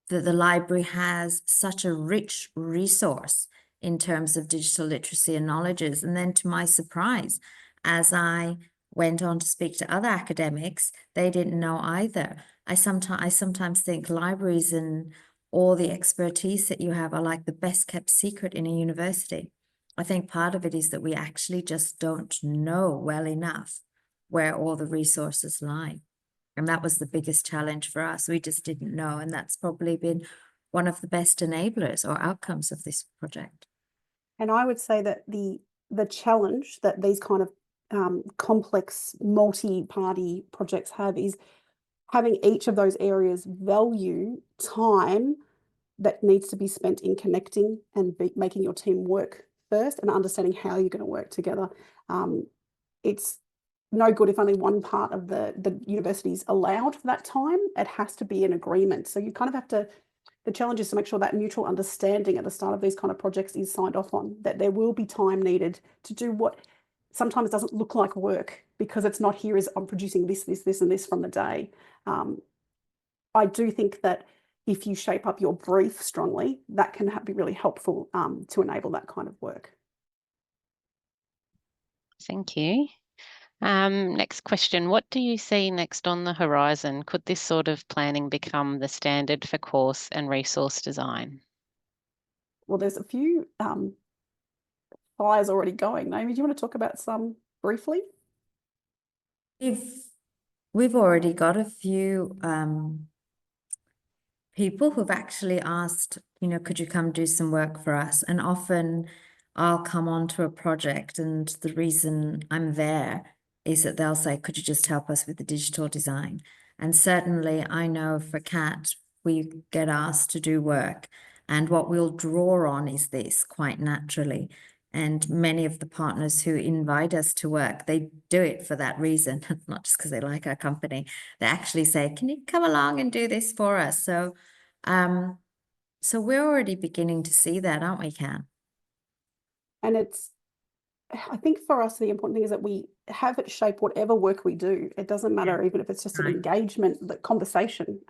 the library has such a rich resource in terms of digital literacy and knowledges. And then to my surprise, as I went on to speak to other academics, they didn't know either. I sometimes think libraries and all the expertise that you have are like the best kept secret in a university. I think part of it is that we actually just don't know well enough where all the resources lie. And that was the biggest challenge for us. We just didn't know. And that's probably been one of the best enablers or outcomes of this project. And I would say that the challenge that these kind of complex multi-party projects have is having each of those areas value time that needs to be spent in connecting and making your team work first and understanding how you're going to work together. It's no good if only one part of the university is allowed for that time. It has to be an agreement. So you kind of have to, the challenge is to make sure that mutual understanding at the start of these kind of projects is signed off on, that there will be time needed to do what sometimes doesn't look like work because it's not here as I'm producing this, and this from the day. I do think that if you shape up your brief strongly, that can be really helpful to enable that kind of work. Thank you. Next question. What do you see next on the horizon? Could this sort of planning become the standard for course and resource design? Well, there's a few fires already going. Naomi, do you want to talk about some briefly? We've already got a few people who've actually asked, could you come do some work for us? And often I'll come onto a project, and the reason I'm there is that they'll say, could you just help us with the digital design? And certainly I know for Kat, we get asked to do work, and what we'll draw on is this quite naturally. And many of the partners who invite us to work, they do it for that reason, not just because they like our company. They actually say, can you come along and do this for us? So we're already beginning to see that, aren't we, Kat? And I think for us, the important thing is that we have it shape whatever work we do. It doesn't matter, even if it's just an engagement, the conversation,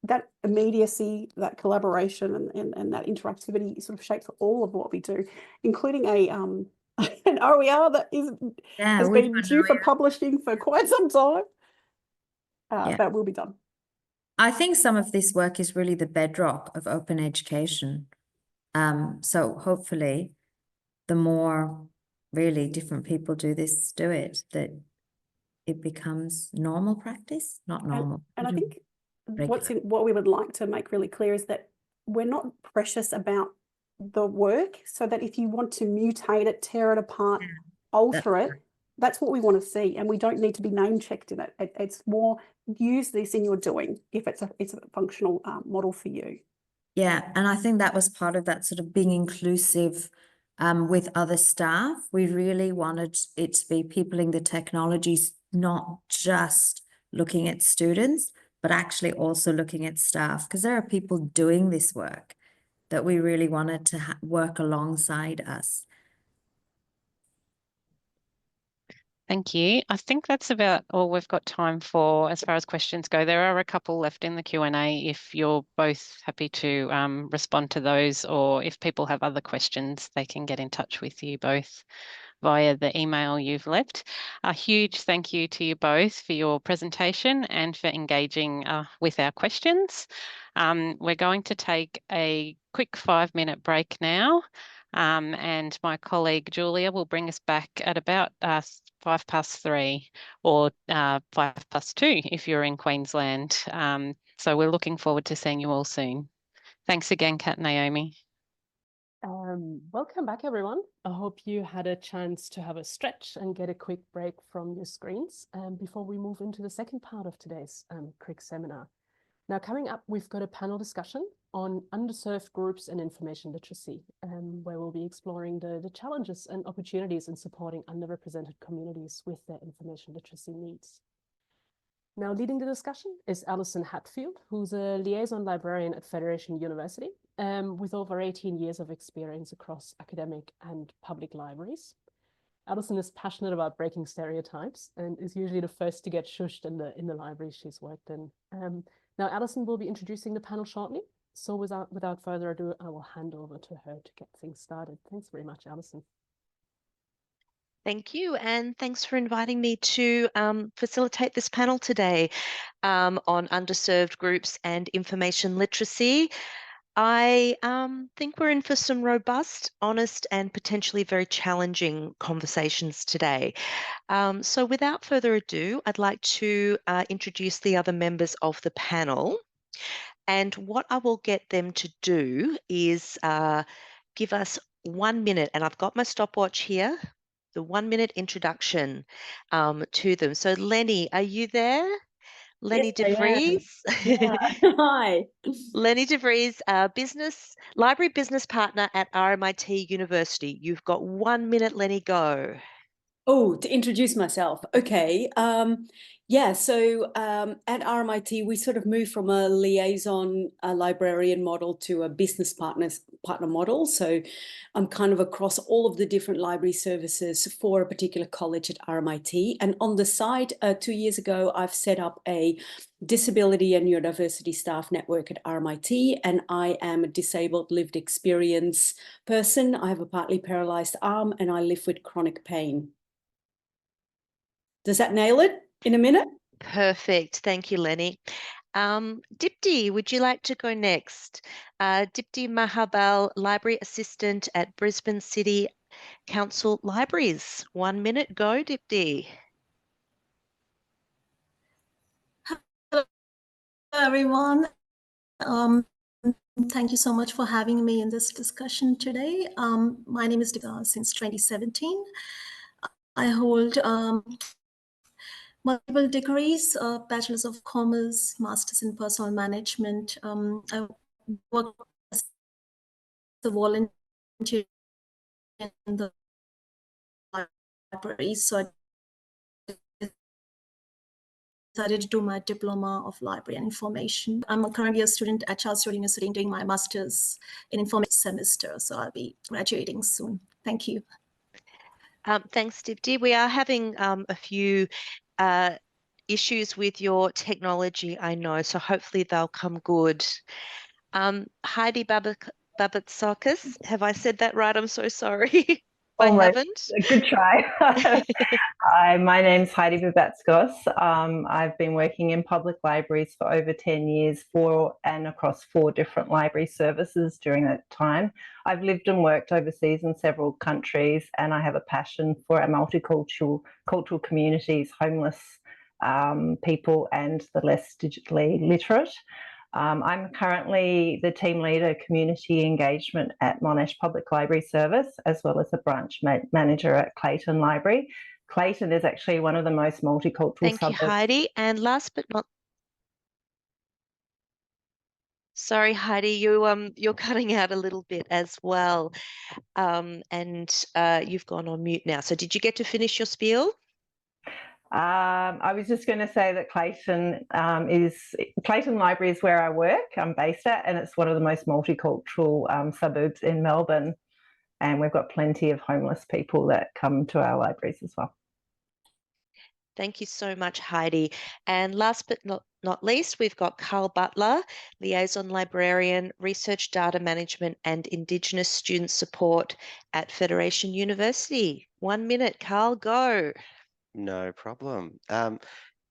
that immediacy, that collaboration and that interactivity sort of shapes all of what we do, including an OER that has been due for publishing for quite some time. That will be done. I think some of this work is really the bedrock of open education. So hopefully the more really different people do it, that it becomes normal practice, not normal. And I think what we would like to make really clear is that we're not precious about the work, so that if you want to mutate it, tear it apart, alter it, that's what we want to see. And we don't need to be name checked in it. It's more use this in your doing if it's a functional model for you. Yeah, and I think that was part of that sort of being inclusive with other staff. We really wanted it to be peopling the technologies, not just looking at students, but actually also looking at staff, because there are people doing this work that we really wanted to work alongside us. Thank you. I think that's about all we've got time for as far as questions go. There are a couple left in the Q&A if you're both happy to respond to those, or if people have other questions, they can get in touch with you both via the email you've left. A huge thank you to you both for your presentation and for engaging with our questions. We're going to take a quick 5-minute break now. And my colleague Julia will bring us back at about 3:05 or 2:05 if you're in Queensland. So we're looking forward to seeing you all soon. Thanks again, Kat and Naomi. Welcome back, everyone. I hope you had a chance to have a stretch and get a quick break from your screens before we move into the second part of today's CRIG seminar. Now, coming up, we've got a panel discussion on underserved groups and information literacy, where we'll be exploring the challenges and opportunities in supporting underrepresented communities with their information literacy needs. Now, leading the discussion is Allison Hadfield, who's a liaison librarian at Federation University, with over 18 years of experience across academic and public libraries. Allison is passionate about breaking stereotypes and is usually the first to get shushed in the library she's worked in. Now, Allison will be introducing the panel shortly. So without further ado, I will hand over to her to get things started. Thanks very much, Allison. Thank you, and thanks for inviting me to facilitate this panel today on underserved groups and information literacy. I think we're in for some robust, honest, and potentially very challenging conversations today. So without further ado, I'd like to introduce the other members of the panel. And what I will get them to do is give us 1 minute, and I've got my stopwatch here, the 1-minute introduction to them. So Lenny, are you there? Lenny Yes, Vries. Yeah. Hi. Lenny Vries, library business partner at RMIT University. You've got 1 minute, Lenny, go. Oh, to introduce myself. Okay. Yeah, so at RMIT, we sort of moved from a liaison librarian model to a business partner model. So I'm kind of across all of the different library services for a particular college at RMIT. And on the side, 2 years ago, I've set up a disability and neurodiversity staff network at RMIT, and I am a disabled lived experience person. I have a partly paralyzed arm and I live with chronic pain. Does that nail it in a minute? Perfect. Thank you, Lenny. Dipti, would you like to go next? Dipti Mahabal, Library Assistant at Brisbane City Council Libraries. 1 minute, go, Dipti. Hello, everyone. Thank you so much for having me in this discussion today. My name is Dipti since 2017. I hold multiple degrees, Bachelor's of Commerce, Master's in Personal Management. I work as a volunteer in the library, so I decided to do my Diploma of Library and Information. I'm currently a student at Charles Sturt University doing my Master's in Information semester, so I'll be graduating soon. Thank you. Thanks, Dipti. We are having a few issues with your technology, I know, so hopefully they'll come good. Heidi Babatsikos, have I said that right? I'm so sorry if I haven't. Good try. Hi, my name's Heidi Babatsikos. I've been working in public libraries for over 10 years and across 4 different library services during that time. I've lived and worked overseas in several countries, and I have a passion for our multicultural communities, homeless people and the less digitally literate. I'm currently the team leader community engagement at Monash Public Library Service, as well as a branch manager at Clayton Library. Clayton is actually one of the most multicultural Thank suburbs. you, Heidi. And last but not, sorry, Heidi, you're cutting out a little bit as well, and you've gone on mute now. So did you get to finish your spiel? I was just going to say that Clayton Library is where I work. I'm based at, and it's one of the most multicultural suburbs in Melbourne. And we've got plenty of homeless people that come to our libraries as well. Thank you so much, Heidi. And last but not least, we've got Carl Buttler, Liaison Librarian, Research Data Management and Indigenous Student Support at Federation University. 1 minute, Carl, go. No problem.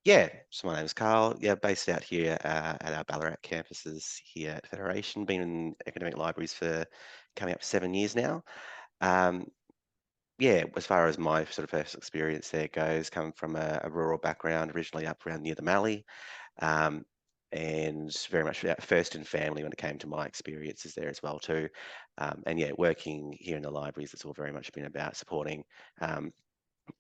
Yeah, so my name is Carl. Yeah, based out here at our Ballarat campuses here at Federation. Been in academic libraries for coming up to 7 years now. Yeah, as far as my sort of first experience there goes, coming from a rural background, originally up around near the Mallee, and very much first in family when it came to my experiences there as well too. And yeah, working here in the libraries, it's all very much been about supporting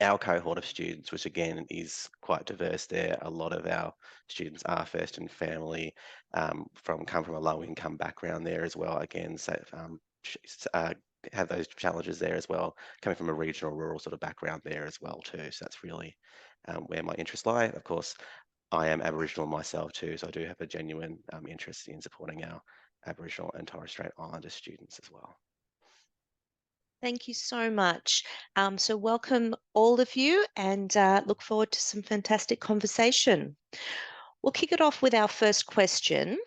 our cohort of students, which again is quite diverse there. A lot of our students are first in family, come from a low income background there as well. Again, so have those challenges there as well, coming from a regional rural sort of background there as well too. So that's really where my interests lie. Of course, I am Aboriginal myself too, so I do have a genuine interest in supporting our Aboriginal and Torres Strait Islander students as well. Thank you so much. So welcome all of you, and look forward to some fantastic conversation. We'll kick it off with our first question.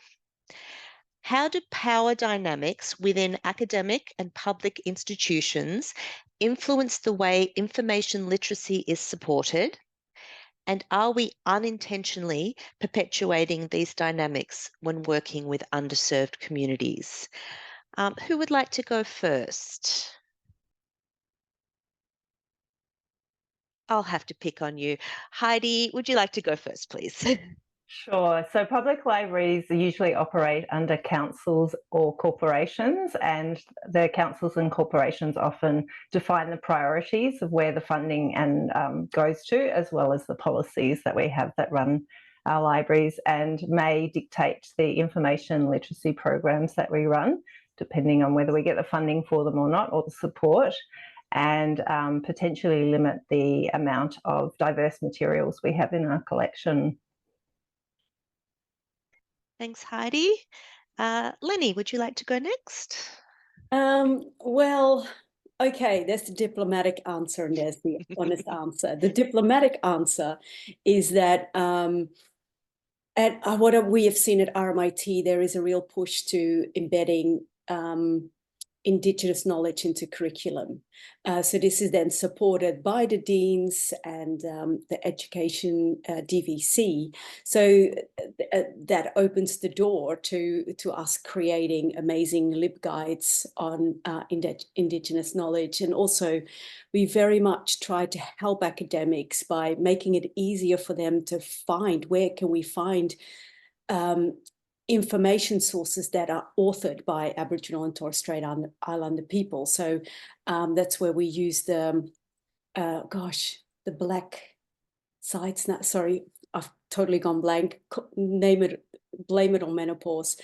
How do power dynamics within academic and public institutions influence the way information literacy is supported? And are we unintentionally perpetuating these dynamics when working with underserved communities? Who would like to go first? I'll have to pick on you. Heidi, would you like to go first, please? Sure. So public libraries usually operate under councils or corporations, and the councils and corporations often define the priorities of where the funding goes to, as well as the policies that we have that run our libraries, and may dictate the information literacy programs that we run, depending on whether we get the funding for them or not, or the support, and potentially limit the amount of diverse materials we have in our collection. Thanks, Heidi. Lenny, would you like to go next? Well, okay, there's the diplomatic answer and there's the honest answer. The diplomatic answer is that at what we have seen at RMIT, there is a real push to embedding Indigenous knowledge into curriculum. So this is then supported by the deans and the education DVC. So that opens the door to us creating amazing LibGuides on Indigenous knowledge. And also we very much try to help academics by making it easier for them to find, where can we find information sources that are authored by Aboriginal and Torres Strait Islander people. So that's where we use the, the black sites. Sorry, I've totally gone blank. Blame it on menopause.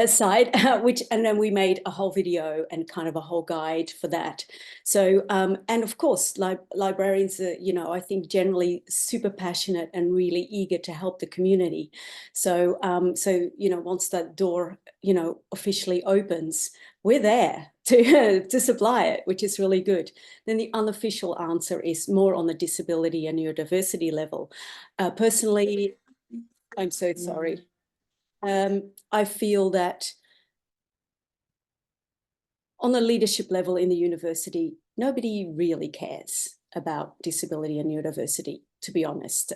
Side, and then we made a whole video and kind of a whole guide for that. So, and of course, librarians are, I think generally super passionate and really eager to help the community. So, once that door, officially opens, we're there to supply it, which is really good. Then the unofficial answer is more on the disability and neurodiversity level. Personally, I'm so sorry. I feel that on the leadership level in the university, nobody really cares about disability and neurodiversity, to be honest.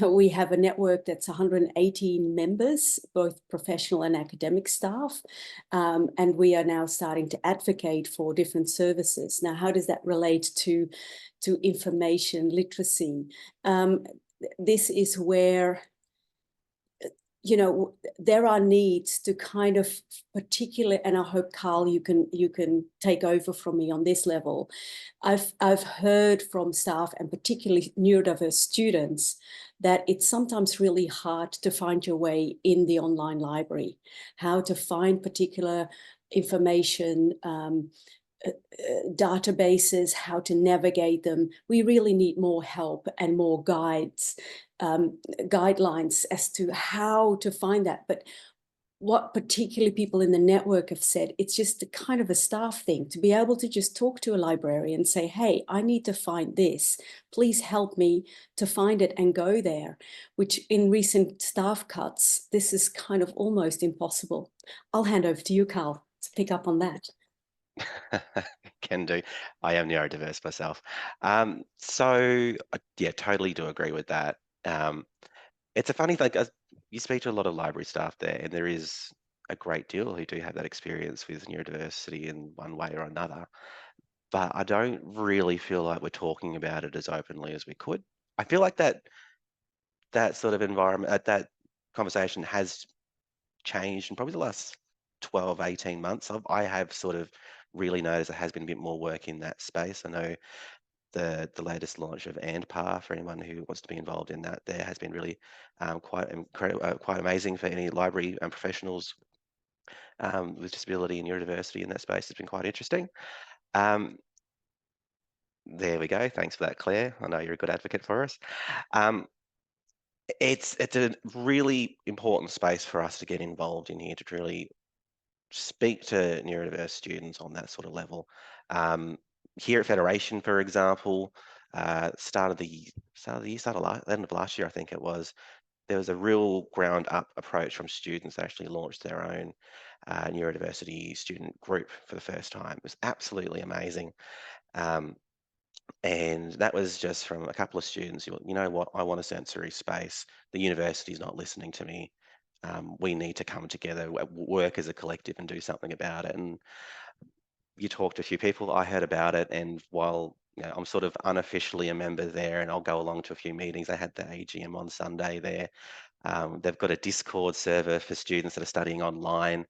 We have a network that's 118 members, both professional and academic staff, and we are now starting to advocate for different services. Now, how does that relate to information literacy? This is where there are needs to kind of particularly, and I hope, Carl, you can take over from me on this level. I've heard from staff and particularly neurodiverse students that it's sometimes really hard to find your way in the online library, how to find particular information, databases, how to navigate them. We really need more help and more guidelines as to how to find that. But what particularly people in the network have said, it's just a kind of a staff thing to be able to just talk to a librarian and say, hey, I need to find this. Please help me to find it and go there, which in recent staff cuts, this is kind of almost impossible. I'll hand over to you, Carl, to pick up on that. Can do. I am neurodiverse myself. So yeah, totally do agree with that. It's a funny thing, you speak to a lot of library staff there, and there is a great deal who do have that experience with neurodiversity in one way or another. But I don't really feel like we're talking about it as openly as we could. I feel like that sort of environment, that conversation has changed in probably the last 12, 18 months. I have sort of really noticed there has been a bit more work in that space. I know the latest launch of ANDPAR, for anyone who wants to be involved in that, there has been really quite amazing for any library professionals with disability and neurodiversity in that space. It's been quite interesting. There we go. Thanks for that, Claire. I know you're a good advocate for us. It's a really important space for us to get involved in here, to really speak to neurodiverse students on that sort of level. Here at Federation, for example, end of last year, I think it was, there was a real ground up approach from students that actually launched their own neurodiversity student group for the first time. It was absolutely amazing. And that was just from a couple of students who, you know what, I want a sensory space. The university is not listening to me. We need to come together, work as a collective and do something about it. And you talked to a few people, I heard about it, and while I'm sort of unofficially a member there and I'll go along to a few meetings, they had the AGM on Sunday there. They've got a Discord server for students that are studying online,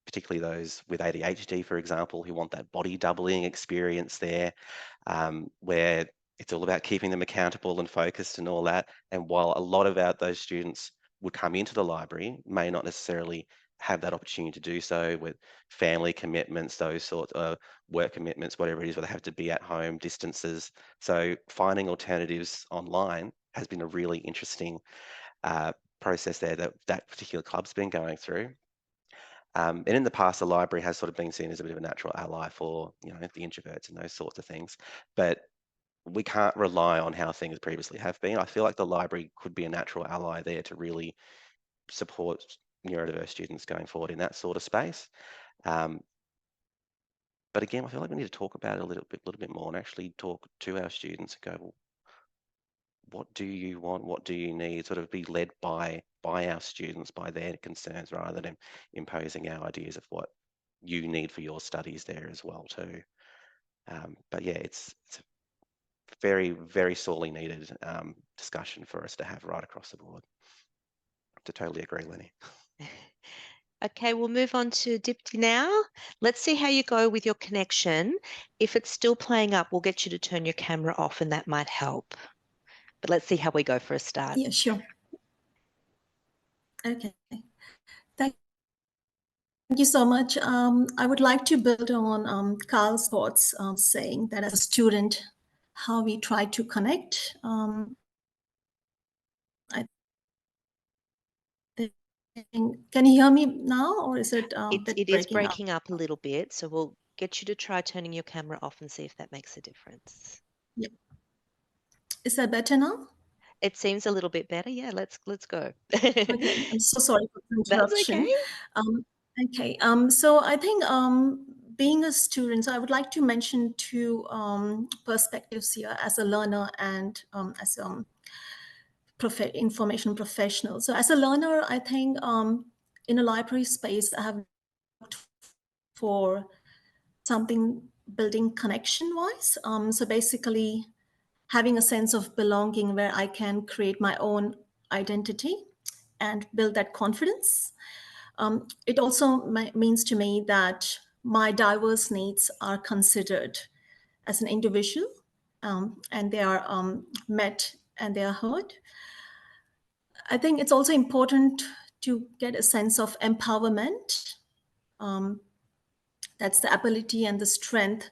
particularly those with ADHD, for example, who want that body doubling experience there, where it's all about keeping them accountable and focused and all that. And while a lot of those students would come into the library, may not necessarily have that opportunity to do so with family commitments, those sorts of work commitments, whatever it is, where they have to be at home, distances. So finding alternatives online has been a really interesting process there that particular club's been going through. And in the past, the library has sort of been seen as a bit of a natural ally for, the introverts and those sorts of things. But we can't rely on how things previously have been. I feel like the library could be a natural ally there to really support neurodiverse students going forward in that sort of space. But again, I feel like we need to talk about it a little bit more and actually talk to our students and go, well, what do you want? What do you need? Sort of be led by our students, by their concerns, rather than imposing our ideas of what you need for your studies there as well too. But yeah, it's a very, very sorely needed discussion for us to have right across the board. To totally agree, Lenny. Okay, we'll move on to Dipti now. Let's see how you go with your connection. If it's still playing up, we'll get you to turn your camera off and that might help. But let's see how we go for a start. Yeah, sure. Okay. Thank you so much. I would like to build on Carl's thoughts, saying that as a student, how we try to connect. Can you hear me now, or is it it is breaking up a little bit, so we'll get you to try turning your camera off and see if that makes a difference. Yeah. Is that better now? It seems a little bit better. Yeah, let's go. Okay, I'm so sorry for the interruption. That's okay. So I think being a student, so I would like to mention two perspectives here as a learner and as a information professional. So as a learner, I think in a library space, I have looked for something building connection-wise. So basically having a sense of belonging where I can create my own identity and build that confidence. It also means to me that my diverse needs are considered as an individual, and they are met and they are heard. I think it's also important to get a sense of empowerment. That's the ability and the strength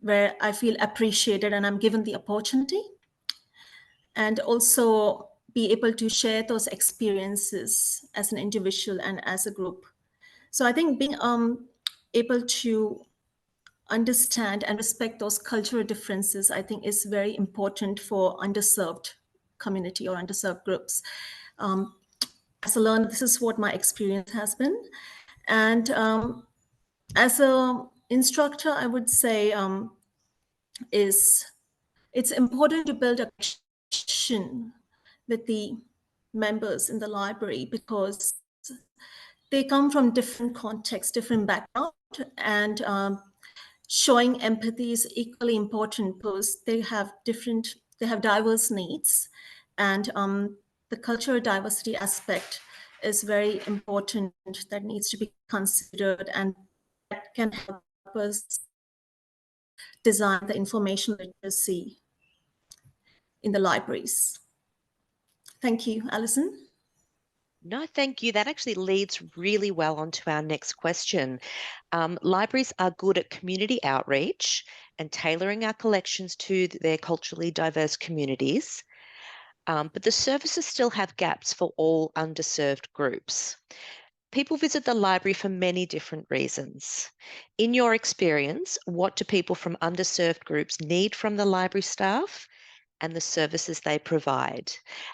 where I feel appreciated and I'm given the opportunity. And also be able to share those experiences as an individual and as a group. So I think being able to understand and respect those cultural differences, I think is very important for underserved community or underserved groups. As a learner, this is what my experience has been. And as an instructor, I would say it's important to build a connection with the members in the library because they come from different contexts, different backgrounds, and showing empathy is equally important because they have diverse needs, and the cultural diversity aspect is very important that needs to be considered, and that can help us design the information literacy in the libraries. Thank you, Allison. No, thank you. That actually leads really well onto our next question. Libraries are good at community outreach and tailoring our collections to their culturally diverse communities, but the services still have gaps for all underserved groups. People visit the library for many different reasons. In your experience, what do people from underserved groups need from the library staff and the services they provide?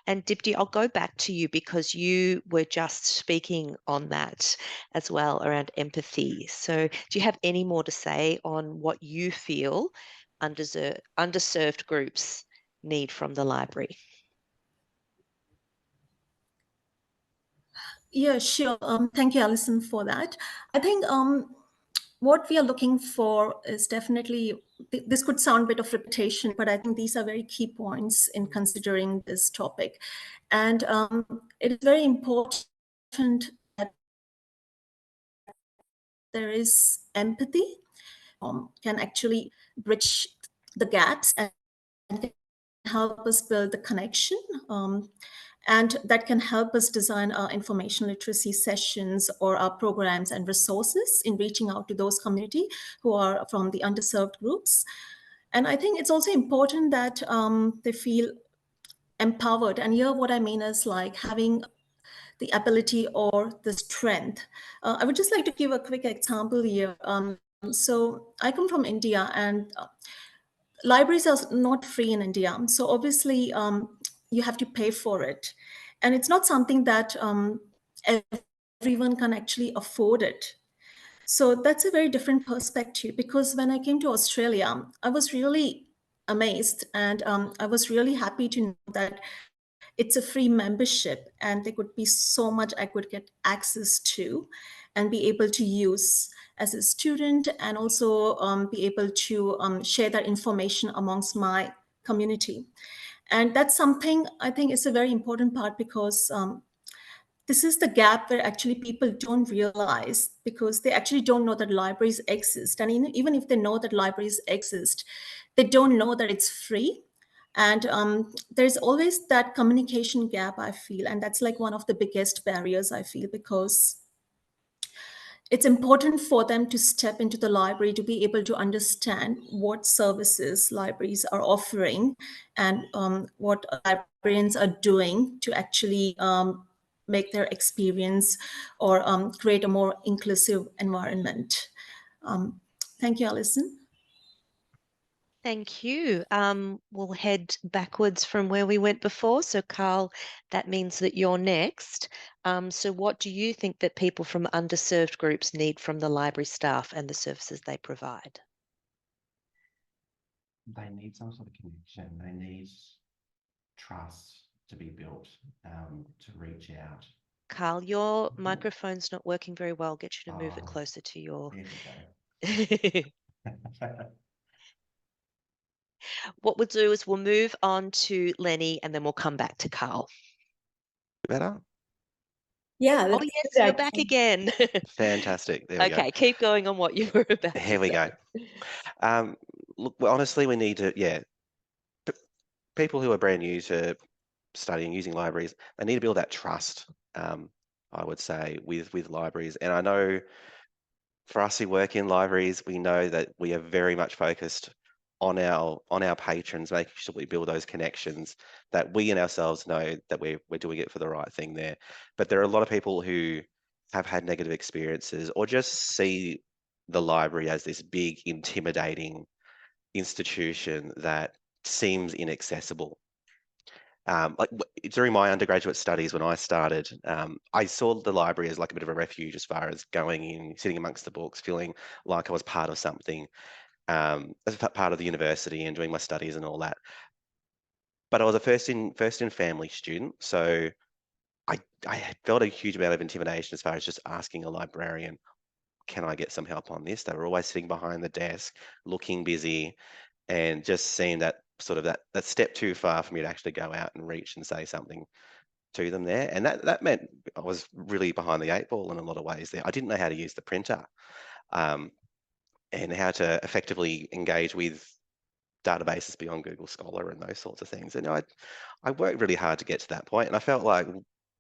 And Dipti, I'll go back to you because you were just speaking on that as well around empathy. So do you have any more to say on what you feel underserved groups need from the library? Yeah, sure. Thank you, Allison, for that. I think what we are looking for is definitely, this could sound a bit of repetition, but I think these are very key points in considering this topic. And it is very important that there is empathy, can actually bridge the gaps and help us build the connection. And that can help us design our information literacy sessions or our programs and resources in reaching out to those community who are from the underserved groups. And I think it's also important that they feel empowered. And here what I mean is like having the ability or the strength. I would just like to give a quick example here. So I come from India, and libraries are not free in India. So obviously you have to pay for it. And it's not something that everyone can actually afford it. So that's a very different perspective, because when I came to Australia, I was really amazed, and I was really happy to know that it's a free membership and there could be so much I could get access to and be able to use as a student, and also be able to share that information amongst my community. And that's something I think is a very important part, because this is the gap where actually people don't realize, because they actually don't know that libraries exist. And even if they know that libraries exist, they don't know that it's free. And there's always that communication gap, I feel. And that's like one of the biggest barriers, I feel, because it's important for them to step into the library to be able to understand what services libraries are offering, and what librarians are doing to actually make their experience, or create a more inclusive environment. Thank you, Allison. Thank you. We'll head backwards from where we went before. So Carl, that means that you're next. So what do you think that people from underserved groups need from the library staff and the services they provide? They need some sort of connection. They need trust to be built, to reach out. Carl, your microphone's not working very well. I'll get you to move it closer to your... There we go. What we'll do is we'll move on to Lenny, and then we'll come back to Carl. Better? Yeah. Oh, yes, you're back again. Fantastic. There we go. Okay, keep going on what you were about to say. Here we go. Look, well, honestly, we need to, people who are brand new to studying, using libraries, they need to build that trust, I would say, with libraries. And I know for us who work in libraries, we know that we are very much focused on our patrons, making sure we build those connections, that we and ourselves know that we're doing it for the right thing there. But there are a lot of people who have had negative experiences, or just see the library as this big, intimidating institution that seems inaccessible. During my undergraduate studies, when I started, I saw the library as like a bit of a refuge, as far as going in, sitting amongst the books, feeling like I was part of something, as a part of the university and doing my studies and all that. But I was a first in family student, so I felt a huge amount of intimidation as far as just asking a librarian, can I get some help on this? They were always sitting behind the desk, looking busy, and just seeing that sort of that step too far for me to actually go out and reach and say something to them there. And that meant I was really behind the 8 ball in a lot of ways there. I didn't know how to use the printer, and how to effectively engage with databases beyond Google Scholar and those sorts of things. And I worked really hard to get to that point, and I felt like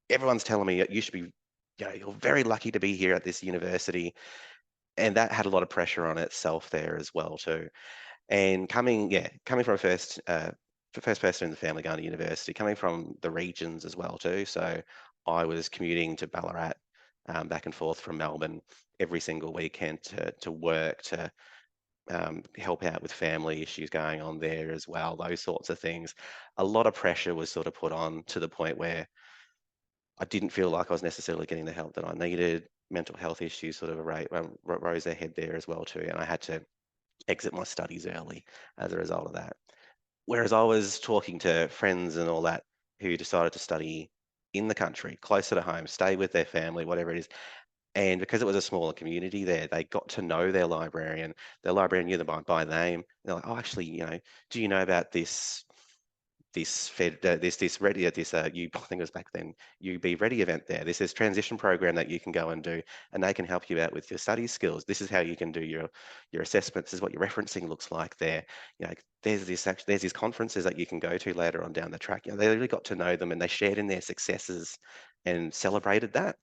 everyone's telling me you should be, you're very lucky to be here at this university. And that had a lot of pressure on itself there as well too. And coming from a first person in the family going to university, coming from the regions as well too. So I was commuting to Ballarat, back and forth from Melbourne every single weekend to work, to help out with family issues going on there as well, those sorts of things. A lot of pressure was sort of put on, to the point where I didn't feel like I was necessarily getting the help that I needed. Mental health issues sort of rose their head there as well too, and I had to exit my studies early as a result of that. Whereas I was talking to friends and all that who decided to study in the country, closer to home, stay with their family, whatever it is. And because it was a smaller community there, they got to know their librarian. Their librarian knew them by name. They're like, oh, actually, do you know about this ready at this I think it was back then, UB Ready event there. There's this transition program that you can go and do, and they can help you out with your study skills. This is how you can do your assessments. This is what your referencing looks like there. There's these conferences that you can go to later on down the track. They really got to know them, and they shared in their successes and celebrated that.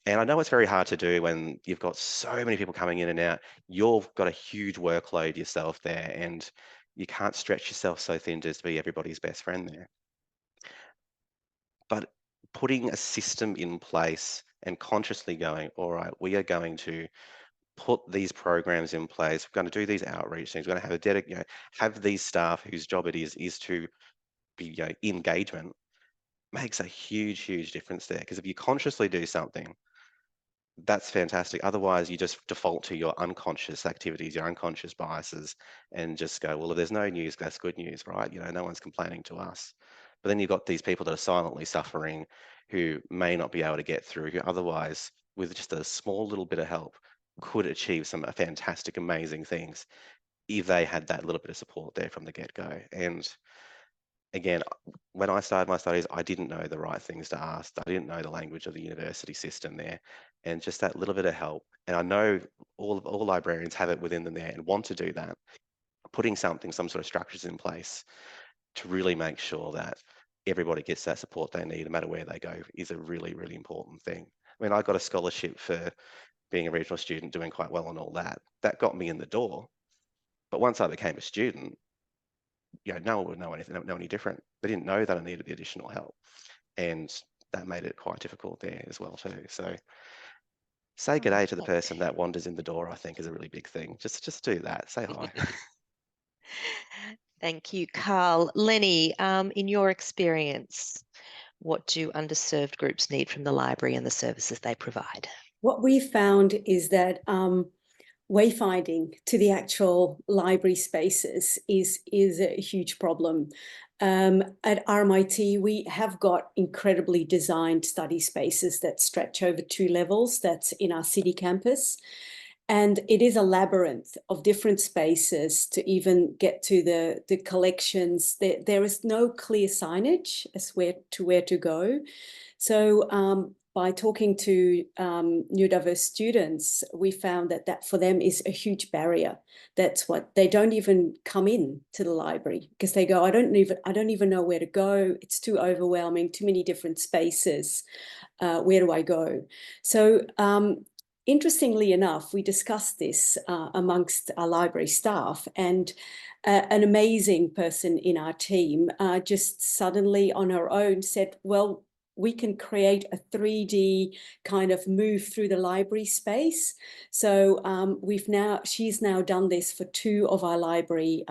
And I know it's very hard to do when you've got so many people coming in and out. You've got a huge workload yourself there, and you can't stretch yourself so thin just to be everybody's best friend there. But putting a system in place and consciously going, all right, we are going to put these programs in place. We're going to do these outreach things. We're going to have have these staff whose job it is to be engagement. makes a huge, huge difference there. Because if you consciously do something, that's fantastic. Otherwise, you just default to your unconscious activities, your unconscious biases, and just go, well, if there's no news, that's good news, right? You know, no one's complaining to us. But then you've got these people that are silently suffering who may not be able to get through, who otherwise, with just a small little bit of help, could achieve some fantastic, amazing things if they had that little bit of support there from the get-go. And again, when I started my studies, I didn't know the right things to ask. I didn't know the language of the university system there, and just that little bit of help. And I know all librarians have it within them there and want to do that. Putting some sort of structures in place to really make sure that everybody gets that support they need, no matter where they go, is a really, really important thing. I mean, I got a scholarship for being a regional student, doing quite well and all that. That got me in the door. But once I became a student, you know, no one would know any different. They didn't know that I needed the additional help, and that made it quite difficult there as well too. So say good day to the person that wanders in the door, I think, is a really big thing. Just do that. Say hi. Thank you, Carl. Lenny, in your experience, what do underserved groups need from the library and the services they provide? What we found is that wayfinding to the actual library spaces is a huge problem. At RMIT, we have got incredibly designed study spaces that stretch over 2 levels. That's in our city campus. And it is a labyrinth of different spaces to even get to the collections. There is no clear signage as where to go. So by talking to neurodiverse students, we found that for them is a huge barrier. That's what they don't even come in to the library because they go, I don't even know where to go. It's too overwhelming, too many different spaces. Where do I go? So interestingly enough, we discussed this amongst our library staff, and an amazing person in our team just suddenly on her own said, well, we can create a 3D kind of move through the library space. So she's now done this for 2 of our library,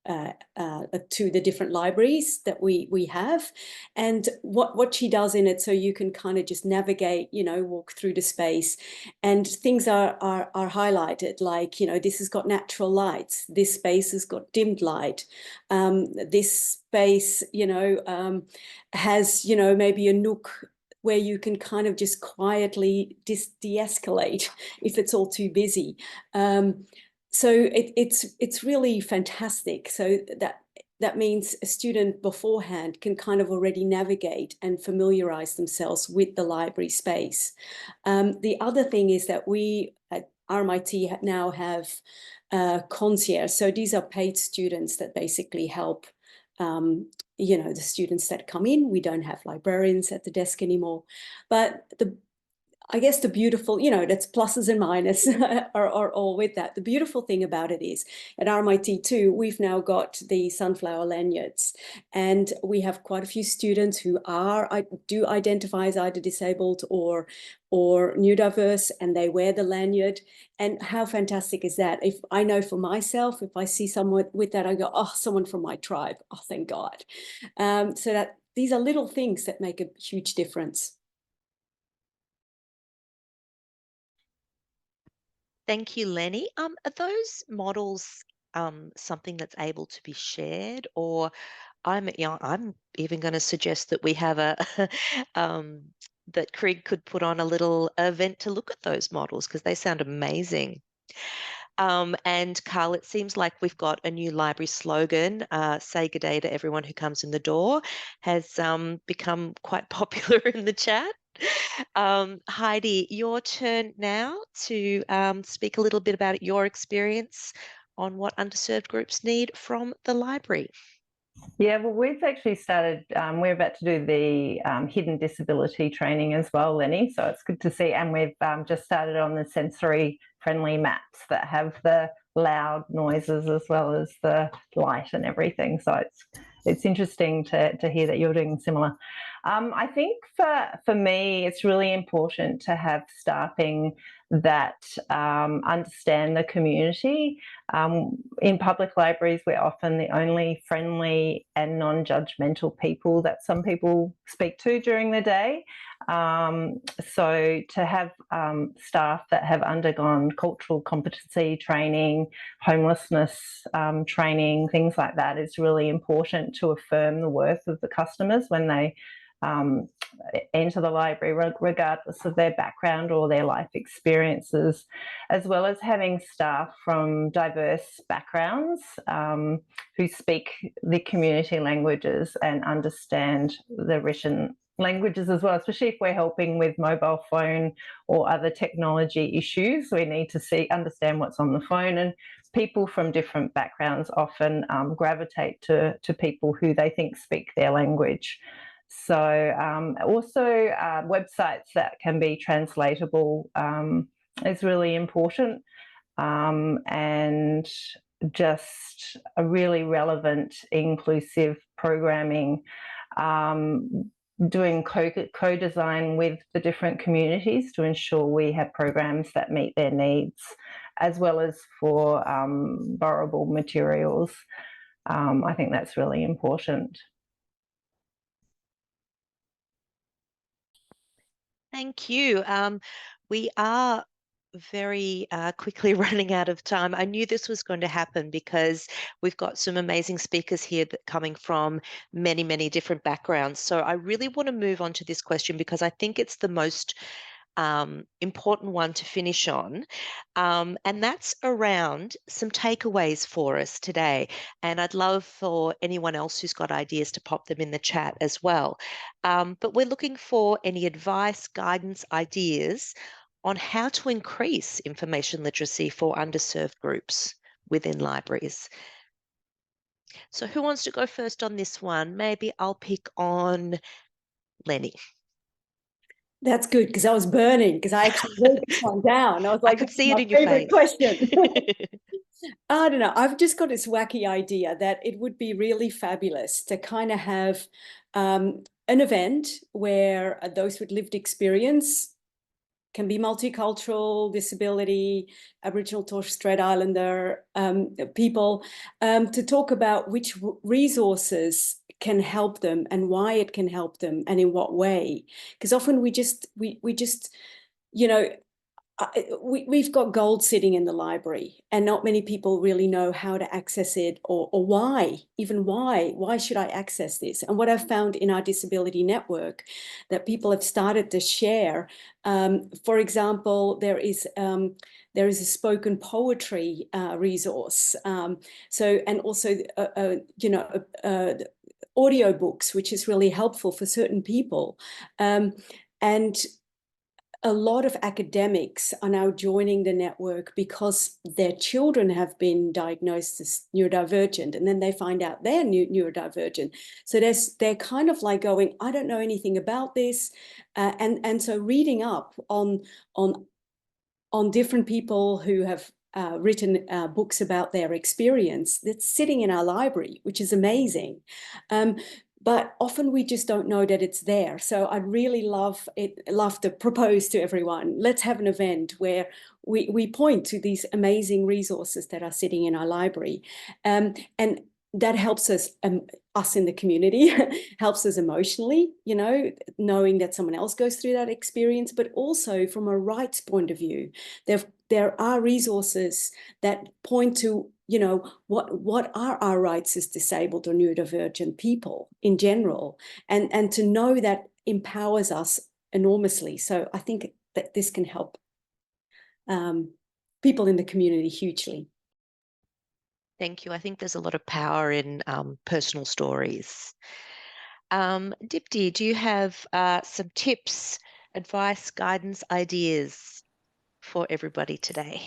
2 the different libraries that we have, and what she does in it, so you can kind of just navigate, you know, walk through the space, and things are highlighted, like, you know, this has got natural lights, this space has got dimmed light, this space, you know, has, you know, maybe a nook where you can kind of just quietly de-escalate if it's all too busy. So it's really fantastic. So that means a student beforehand can kind of already navigate and familiarize themselves with the library space. The other thing is that we at RMIT now have concierge. So these are paid students that basically help you know, the students that come in. We don't have librarians at the desk anymore, but I guess the beautiful, you know, that's pluses and minuses are all with that. The beautiful thing about it is at RMIT too, we've now got the sunflower lanyards, and we have quite a few students who do identify as either disabled or neurodiverse, and they wear the lanyard. And how fantastic is that? If I know for myself, if I see someone with that, I go, oh, someone from my tribe. Oh, thank God. So that these are little things that make a huge difference. Thank you, Lenny. Are those models something that's able to be shared, or I'm even going to suggest that we have a that CRIG could put on a little event to look at those models because they sound amazing. And Carl, it seems like we've got a new library slogan, say good day to everyone who comes in the door, has become quite popular in the chat. Heidi, your turn now to speak a little bit about your experience on what underserved groups need from the library. Yeah, well, we've actually started, we're about to do the hidden disability training as well, Lenny, so it's good to see. And we've just started on the sensory friendly maps that have the loud noises as well as the light and everything. So it's interesting to hear that you're doing similar. I think for me, it's really important to have staffing that understand the community. In public libraries, we're often the only friendly and non-judgmental people that some people speak to during the day. So to have staff that have undergone cultural competency training, homelessness training, things like that is really important to affirm the worth of the customers when they enter the library, regardless of their background or their life experiences, as well as having staff from diverse backgrounds who speak the community languages and understand the written languages as well, especially if we're helping with mobile phone or other technology issues. We need to understand what's on the phone, and people from different backgrounds often gravitate to people who they think speak their language. So also websites that can be translatable is really important, and just a really relevant, inclusive programming, doing co-design with the different communities to ensure we have programs that meet their needs, as well as for borrowable materials. I think that's really important. Thank you. We are very quickly running out of time. I knew this was going to happen because we've got some amazing speakers here that coming from many, many different backgrounds. So I really want to move on to this question because I think it's the most important one to finish on. And that's around some takeaways for us today. And I'd love for anyone else who's got ideas to pop them in the chat as well. But we're looking for any advice, guidance, ideas on how to increase information literacy for underserved groups within libraries. So who wants to go first on this one? Maybe I'll pick on Lenny. That's good, because I was burning, because I actually wrote this one down. I was like, I could this see is it my in your favorite face. question. I don't know. I've just got this wacky idea that it would be really fabulous to kind of have an event where those with lived experience, can be multicultural, disability, Aboriginal, Torres Strait Islander people, to talk about which resources can help them and why it can help them and in what way. Because often we just, you know, we've got gold sitting in the library and not many people really know how to access it or why should I access this? And what I've found in our disability network that people have started to share, for example, there is a spoken poetry resource. And also, audiobooks, which is really helpful for certain people. And a lot of academics are now joining the network because their children have been diagnosed as neurodivergent, and then they find out they're neurodivergent. So they're kind of like going, I don't know anything about this. And so reading up on different people who have written books about their experience, that's sitting in our library, which is amazing. But often we just don't know that it's there. So I'd really love to propose to everyone, let's have an event where we point to these amazing resources that are sitting in our library. And that helps us in the community, helps us emotionally, knowing that someone else goes through that experience, but also from a rights point of view. There are resources that point to, what are our rights as disabled or neurodivergent people in general, and to know that empowers us enormously. So I think that this can help people in the community hugely. Thank you. I think there's a lot of power in personal stories. Dipti, do you have some tips, advice, guidance, ideas for everybody today?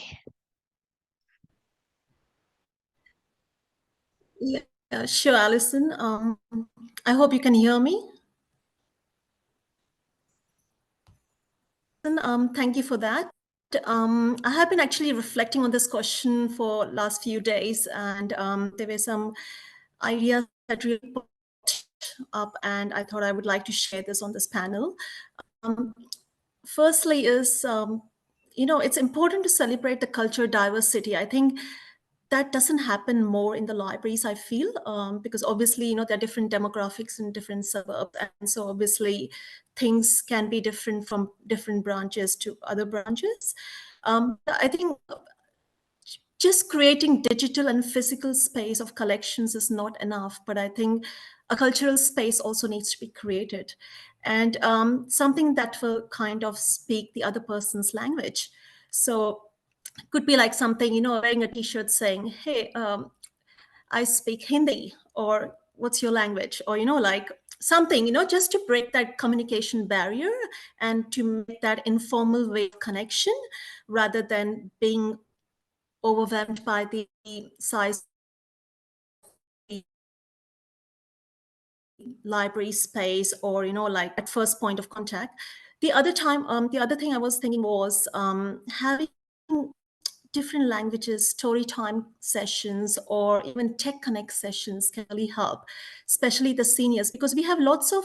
Yeah, sure, Allison. I hope you can hear me. Thank you for that. I have been actually reflecting on this question for last few days, and there were some ideas that really popped up, and I thought I would like to share this on this panel. Firstly is, it's important to celebrate the cultural diversity. I think that doesn't happen more in the libraries, I feel, because obviously, there are different demographics in different suburbs. And so obviously things can be different from different branches to other branches. I think just creating digital and physical space of collections is not enough, but I think a cultural space also needs to be created, and something that will kind of speak the other person's language. So it could be like something, wearing a t-shirt saying, hey, I speak Hindi, or what's your language? Or, like something, just to break that communication barrier and to make that informal way of connection rather than being overwhelmed by the size of the library space, or like at first point of contact. The other thing I was thinking was having different languages, story time sessions, or even tech connect sessions can really help, especially the seniors, because we have lots of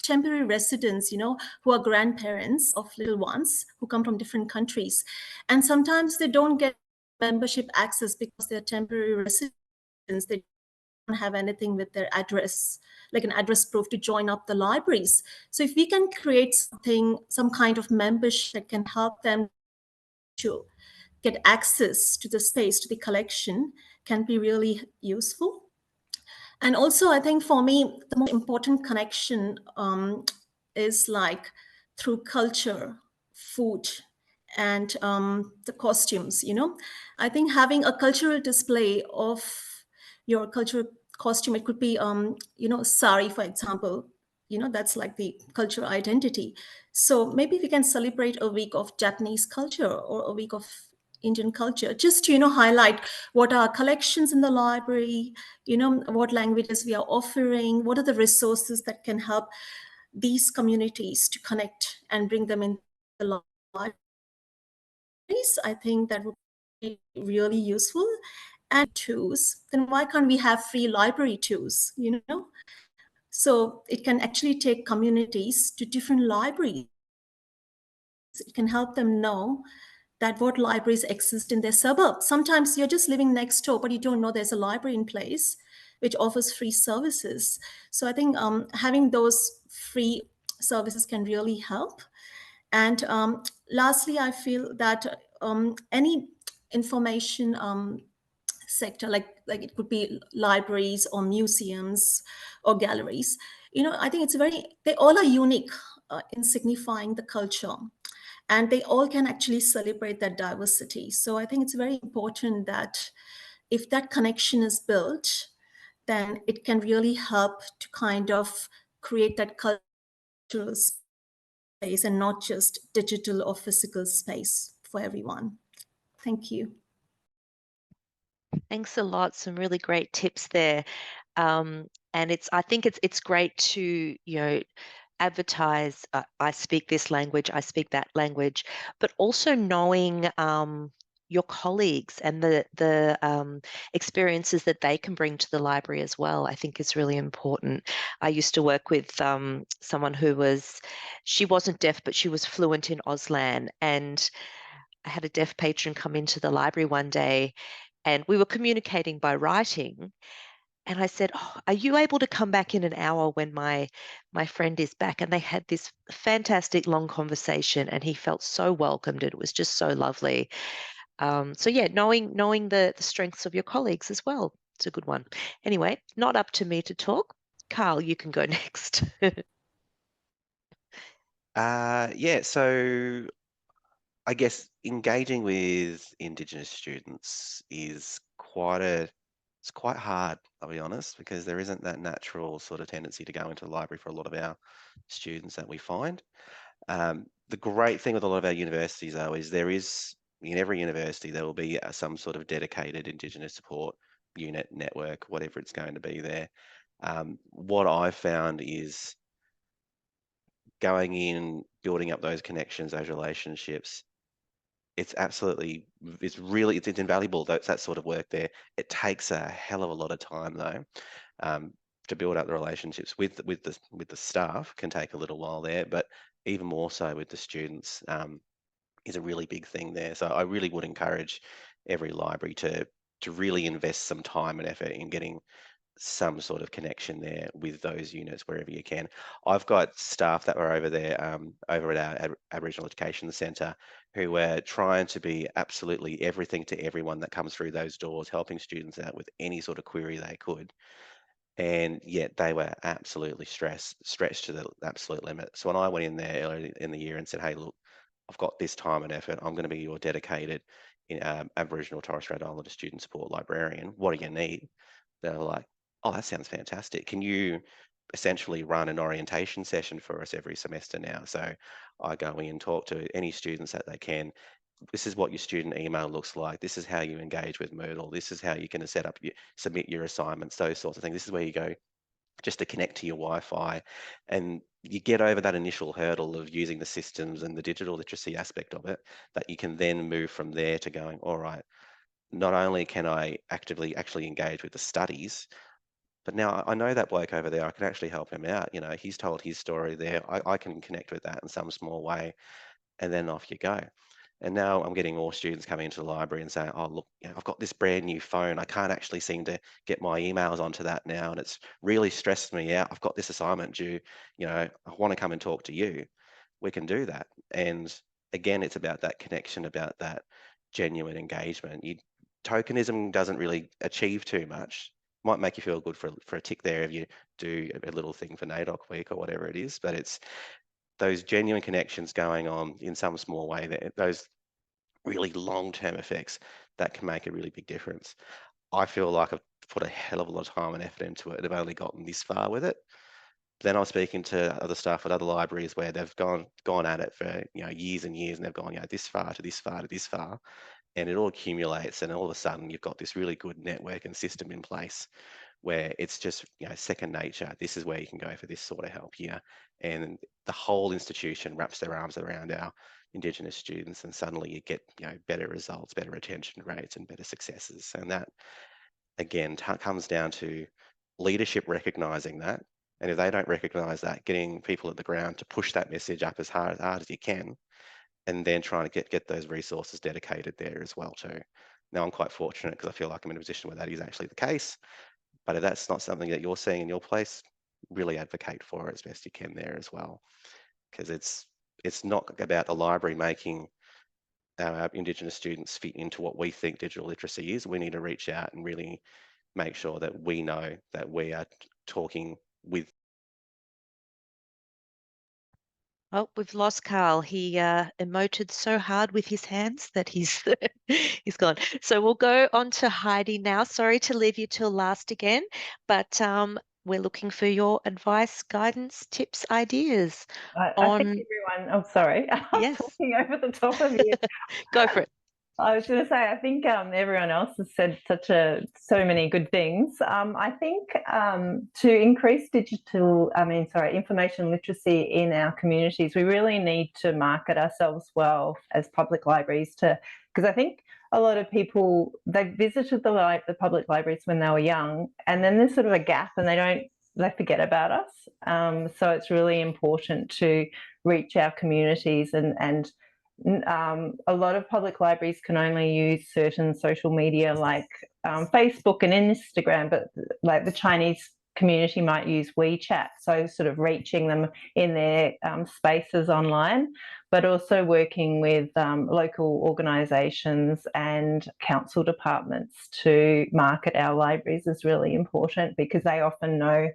temporary residents, who are grandparents of little ones who come from different countries. And sometimes they don't get membership access because they're temporary residents. They don't have anything with their address, like an address proof to join up the libraries. So if we can create some kind of membership that can help them to get access to the space, to the collection, can be really useful. And also, I think for me, the most important connection is like through culture, food, and the costumes. I think having a cultural display of your cultural costume, it could be, sari, for example, that's like the cultural identity. So maybe we can celebrate a week of Japanese culture or a week of Indian culture, just to, highlight what are collections in the library, what languages we are offering, what are the resources that can help these communities to connect and bring them in the libraries. I think that would be really useful. And tours, then why can't we have free library tours, So it can actually take communities to different libraries. It can help them know that what libraries exist in their suburb. Sometimes you're just living next door, but you don't know there's a library in place which offers free services. So I think having those free services can really help. And lastly, I feel that any information sector, like it could be libraries or museums or galleries, I think they all are unique in signifying the culture. And they all can actually celebrate that diversity. So I think it's very important that if that connection is built, then it can really help to kind of create that cultural space and not just digital or physical space for everyone. Thank you. Thanks a lot. Some really great tips there. And I think it's great to, advertise, I speak this language, I speak that language, but also knowing your colleagues and the experiences that they can bring to the library as well, I think is really important. I used to work with someone she wasn't deaf, but she was fluent in Auslan, and I had a deaf patron come into the library one day, and we were communicating by writing. And I said, "Oh, are you able to come back in an hour when my friend is back?" And they had this fantastic long conversation, and he felt so welcomed. It was just so lovely. So yeah, knowing the strengths of your colleagues as well. It's a good one. Anyway, not up to me to talk. Carl, you can go next. Yeah, so I guess engaging with Indigenous students is it's quite hard, I'll be honest, because there isn't that natural sort of tendency to go into the library for a lot of our students that we find. The great thing with a lot of our universities, though, is in every university, there will be some sort of dedicated Indigenous support unit, network, whatever it's going to be there. What I've found is going in, building up those connections, those relationships. It's invaluable. That sort of work there. It takes a hell of a lot of time though. To build up the relationships with the staff can take a little while there, but even more so with the students. is a really big thing there. So I really would encourage every library to really invest some time and effort in getting some sort of connection there with those units wherever you can. I've got staff that were over there, over at our Aboriginal Education Centre, who were trying to be absolutely everything to everyone that comes through those doors, helping students out with any sort of query they could. And yet they were absolutely stretched to the absolute limit. So when I went in there earlier in the year and said, hey, look, I've got this time and effort, I'm going to be your dedicated Aboriginal Torres Strait Islander student support librarian, what do you need? They were like, oh, that sounds fantastic. Can you essentially run an orientation session for us every semester now? So I go in and talk to any students that they can. This is what your student email looks like. This is how you engage with Moodle. This is how you're going to set up, submit your assignments, those sorts of things. This is where you go just to connect to your Wi-Fi, and you get over that initial hurdle of using the systems and the digital literacy aspect of it, that you can then move from there to going, all right, not only can I actually engage with the studies, but now I know that bloke over there, I can actually help him out. You know, he's told his story there. I can connect with that in some small way, and then off you go. And now I'm getting more students coming into the library and saying, oh, look, I've got this brand new phone. I can't actually seem to get my emails onto that now. And it's really stressed me out. I've got this assignment due, I want to come and talk to you. We can do that. And again, it's about that connection, about that genuine engagement. Tokenism doesn't really achieve too much. Might make you feel good for a tick there if you do a little thing for NAIDOC week or whatever it is, but it's those genuine connections going on in some small way, that those really long-term effects that can make a really big difference. I feel like I've put a hell of a lot of time and effort into it, and I've only gotten this far with it. Then I was speaking to other staff at other libraries where they've gone at it for years and years, and they've gone this far to this far to this far, and it all accumulates, and all of a sudden you've got this really good network and system in place where it's just second nature. This is where you can go for this sort of help here, and the whole institution wraps their arms around our Indigenous students, and suddenly you get better results, better retention rates, and better successes. And that again comes down to leadership recognizing that, and if they don't recognize that, getting people at the ground to push that message up as hard as you can, and then trying to get those resources dedicated there as well too. Now I'm quite fortunate because I feel like I'm in a position where that is actually the case. But if that's not something that you're seeing in your place, really advocate for it as best you can there as well. Because it's not about the library making our Indigenous students fit into what we think digital literacy is. We need to reach out and really make sure that we know that we are talking with. Oh, we've lost Carl. He emoted so hard with his hands that he's he's gone. So we'll go on to Heidi now. Sorry to leave you till last again, but we're looking for your advice, guidance, tips, ideas I think everyone, oh, sorry, I'm Yes. talking over the top of you. Go for it. I was going to say, I think everyone else has said so many good things. I think to increase information literacy in our communities, we really need to market ourselves well as public libraries, because I think a lot of people, they visited the public libraries when they were young, and then there's sort of a gap and they forget about us. So it's really important to reach our communities, and a lot of public libraries can only use certain social media like Facebook and Instagram, but like the Chinese community might use WeChat, so sort of reaching them in their spaces online, but also working with local organisations and council departments to market our libraries is really important, because they often know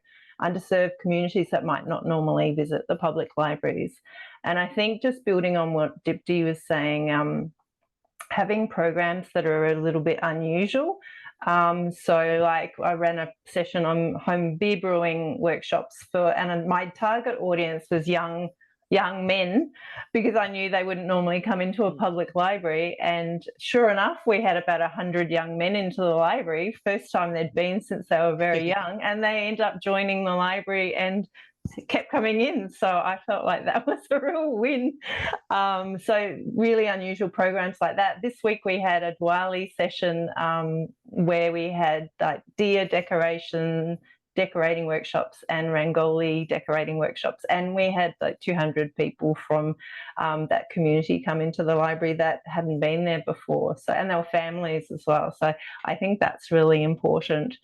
underserved communities that might not normally visit the public libraries. And I think just building on what Dipti was saying, having programs that are a little bit unusual. So like I ran a session on home beer brewing workshops and my target audience was young men, because I knew they wouldn't normally come into a public library. And sure enough, we had about 100 young men into the library, first time they'd been since they were very young, and they ended up joining the library and kept coming in. So I felt like that was a real win. So really unusual programs like that. This week we had a Diwali session where we had like deer decoration decorating workshops and Rangoli decorating workshops, and we had like 200 people from that community come into the library that hadn't been there before. So, and they were families as well. So I think that's really important.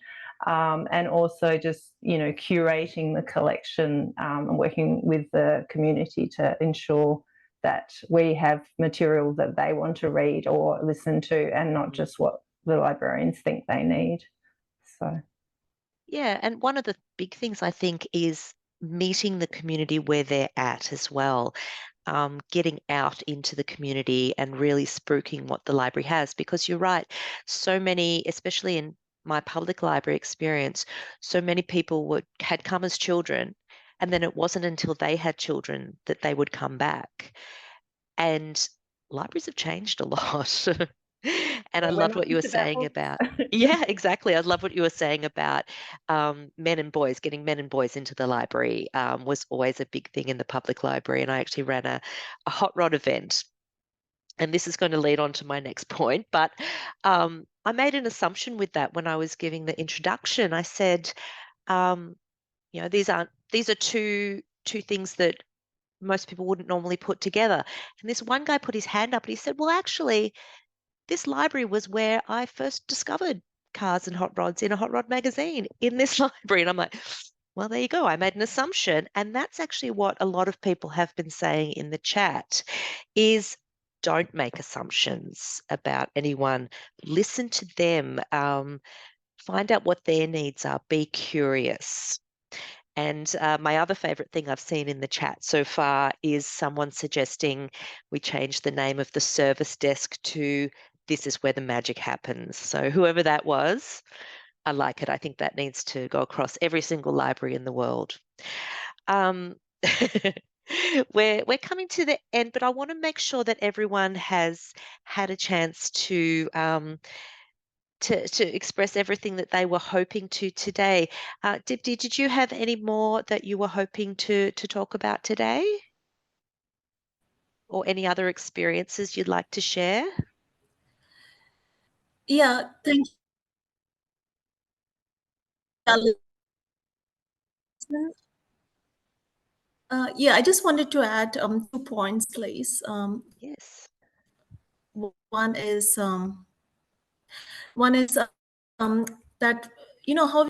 And also just, you know, curating the collection and working with the community to ensure that we have material that they want to read or listen to, and not just what the librarians think they need. So. Yeah, and one of the big things I think is meeting the community where they're at as well, getting out into the community and really spruiking what the library has. Because you're right, so many, especially in my public library experience, so many people had come as children, and then it wasn't until they had children that they would come back. And libraries have changed a lot. And I loved what you were saying about, yeah, exactly. I love what you were saying about men and boys, getting men and boys into the library was always a big thing in the public library. And I actually ran a hot rod event. And this is going to lead on to my next point. But I made an assumption with that when I was giving the introduction. I said, you know, these are two things that most people wouldn't normally put together. And this one guy put his hand up and he said, well, actually, this library was where I first discovered cars and hot rods in a hot rod magazine, in this library. And I'm like, well, there you go. I made an assumption. And that's actually what a lot of people have been saying in the chat is don't make assumptions about anyone. Listen to them. Find out what their needs are. Be curious. And my other favourite thing I've seen in the chat so far is someone suggesting we change the name of the service desk to "This is where the magic happens." So whoever that was, I like it. I think that needs to go across every single library in the world. We're coming to the end, but I want to make sure that everyone has had a chance to express everything that they were hoping to today. Dipti, did you have any more that you were hoping to talk about today? Or any other experiences you'd like to share? Yeah, thank you. Yeah, I just wanted to add 2 points, please. Yes. One is that, you know, how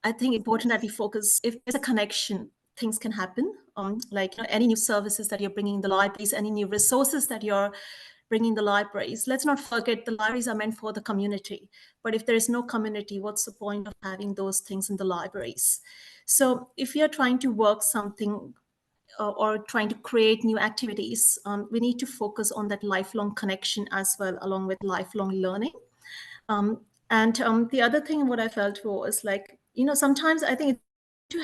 I think important that we focus, if there's a connection, things can happen. Like, you know, any new services that you're bringing in the libraries, any new resources that you're bringing the libraries. Let's not forget the libraries are meant for the community. But if there is no community, what's the point of having those things in the libraries? So if you're trying to work something or trying to create new activities, we need to focus on that lifelong connection as well, along with lifelong learning. And the other thing, what I felt was like, you know, sometimes I think to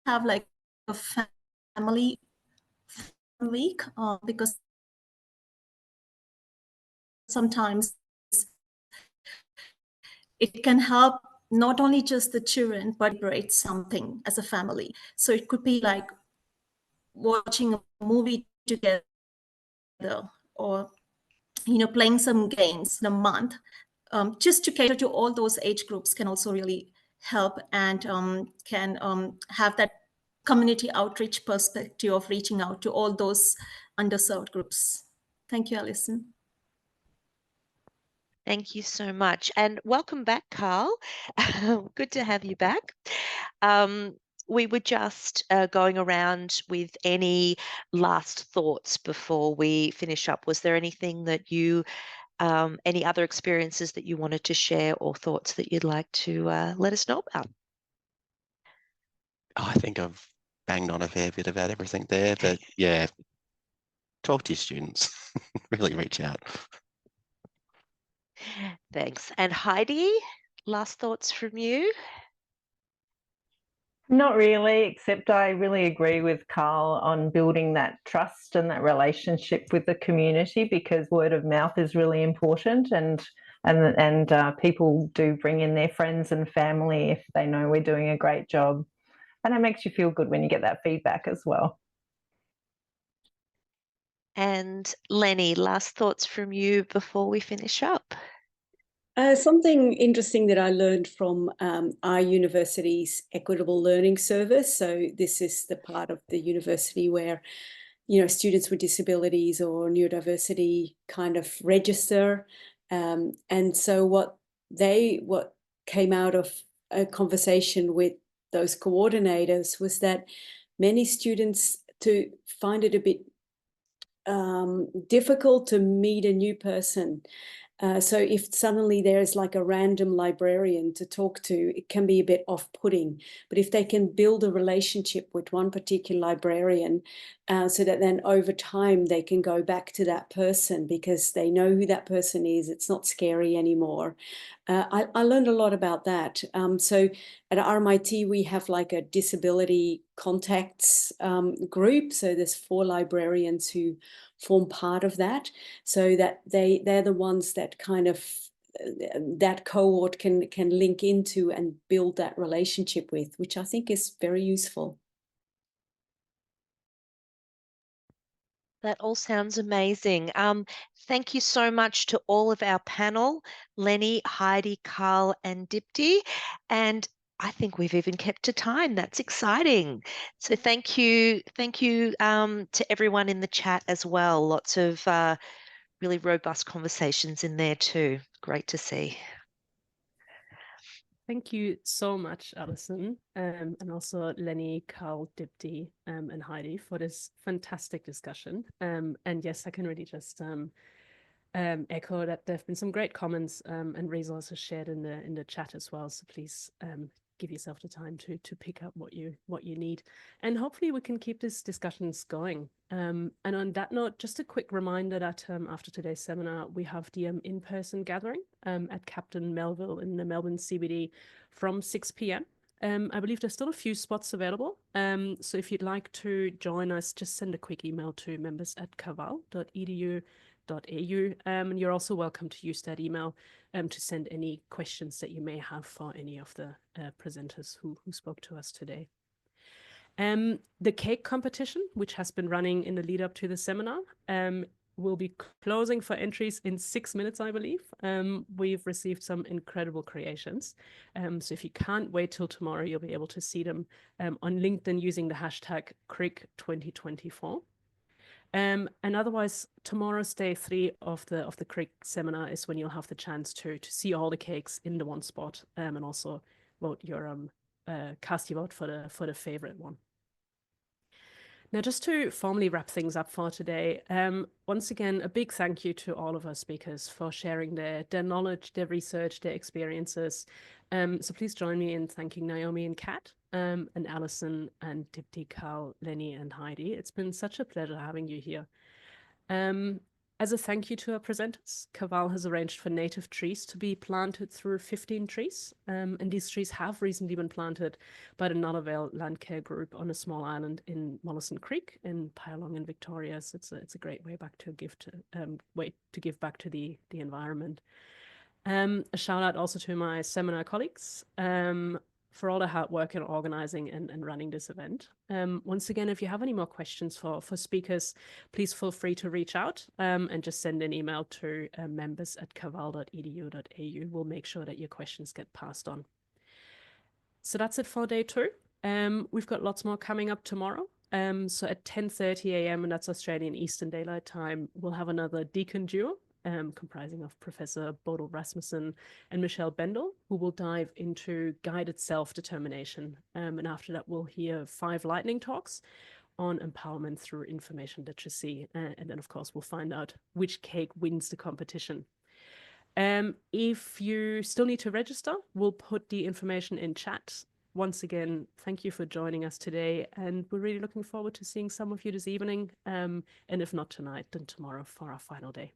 have like a family week, because sometimes it can help not only just the children, but celebrate something as a family. So it could be like watching a movie together, or, you know, playing some games in a month, just to cater to all those age groups can also really help, and can have that community outreach perspective of reaching out to all those underserved groups. Thank you, Allison. Thank you so much. And welcome back, Carl. Good to have you back. We were just going around with any last thoughts before we finish up. Was there anything that you, any other experiences that you wanted to share, or thoughts that you'd like to let us know about? I think I've banged on a fair bit about everything there, but yeah, talk to your students, really reach out. Thanks. And Heidi, last thoughts from you? Not really, except I really agree with Carl on building that trust and that relationship with the community, because word of mouth is really important, and people do bring in their friends and family if they know we're doing a great job. And it makes you feel good when you get that feedback as well. And Lenny, last thoughts from you before we finish up? Something interesting that I learned from our university's Equitable Learning Service. So this is the part of the university where, students with disabilities or neurodiversity kind of register. And so what came out of a conversation with those coordinators was that many students to find it a bit difficult to meet a new person. So if suddenly there's like a random librarian to talk to, it can be a bit off-putting. But if they can build a relationship with one particular librarian, so that then over time they can go back to that person because they know who that person is, it's not scary anymore. I learned a lot about that. So at RMIT, we have like a disability contacts group. So there's 4 librarians who form part of that, so that they're the ones that kind of that cohort can link into and build that relationship with, which I think is very useful. That all sounds amazing. Thank you so much to all of our panel, Lenny, Heidi, Carl, and Dipti. And I think we've even kept to time. That's exciting. So thank you to everyone in the chat as well. Lots of really robust conversations in there too. Great to see. Thank you so much, Allison, and also Lenny, Carl, Dipti, and Heidi for this fantastic discussion. And yes, I can really just echo that there have been some great comments and resources shared in the chat as well. So please give yourself the time to pick up what you need, and hopefully we can keep these discussions going. And on that note, just a quick reminder that after today's seminar, we have the in-person gathering at Captain Melville in the Melbourne CBD from 6 p.m. I believe there's still a few spots available. So if you'd like to join us, just send a quick email to members@caval.edu.au. And you're also welcome to use that email to send any questions that you may have for any of the presenters who spoke to us today. The cake competition, which has been running in the lead up to the seminar, will be closing for entries in 6 minutes, I believe. We've received some incredible creations. So if you can't wait till tomorrow, you'll be able to see them on LinkedIn using the hashtag CRIG 2024. And otherwise, tomorrow's day 3 of the CRIG seminar is when you'll have the chance to see all the cakes in the one spot, and also vote your cast your vote for the favorite one. Now, just to formally wrap things up for today, once again, a big thank you to all of our speakers for sharing their knowledge, their research, their experiences. So please join me in thanking Naomi and Kat, and Allison and Dipti, Carl, Lenny and Heidi. It's been such a pleasure having you here. As a thank you to our presenters, Caval has arranged for native trees to be planted through 15 trees. And these trees have recently been planted by the Nullarbor Land Care Group on a small island in Mollison Creek in Pyalong in Victoria. So it's a great way back to give back to the environment. A shout out also to my seminar colleagues for all the hard work in organizing and running this event. Once again, if you have any more questions for speakers, please feel free to reach out and just send an email to members@caval.edu.au. We'll make sure that your questions get passed on. So that's it for day 2. We've got lots more coming up tomorrow. So at 10:30 a.m., and that's Australian Eastern Daylight Time, we'll have another Deakin duo, comprising of Professor Bodil Rasmussen and Michelle Bendel, who will dive into guided self-determination. And after that, we'll hear 5 lightning talks on empowerment through information literacy. And then, of course, we'll find out which cake wins the competition. If you still need to register, we'll put the information in chat. Once again, thank you for joining us today, and we're really looking forward to seeing some of you this evening, and if not tonight, then tomorrow for our final day.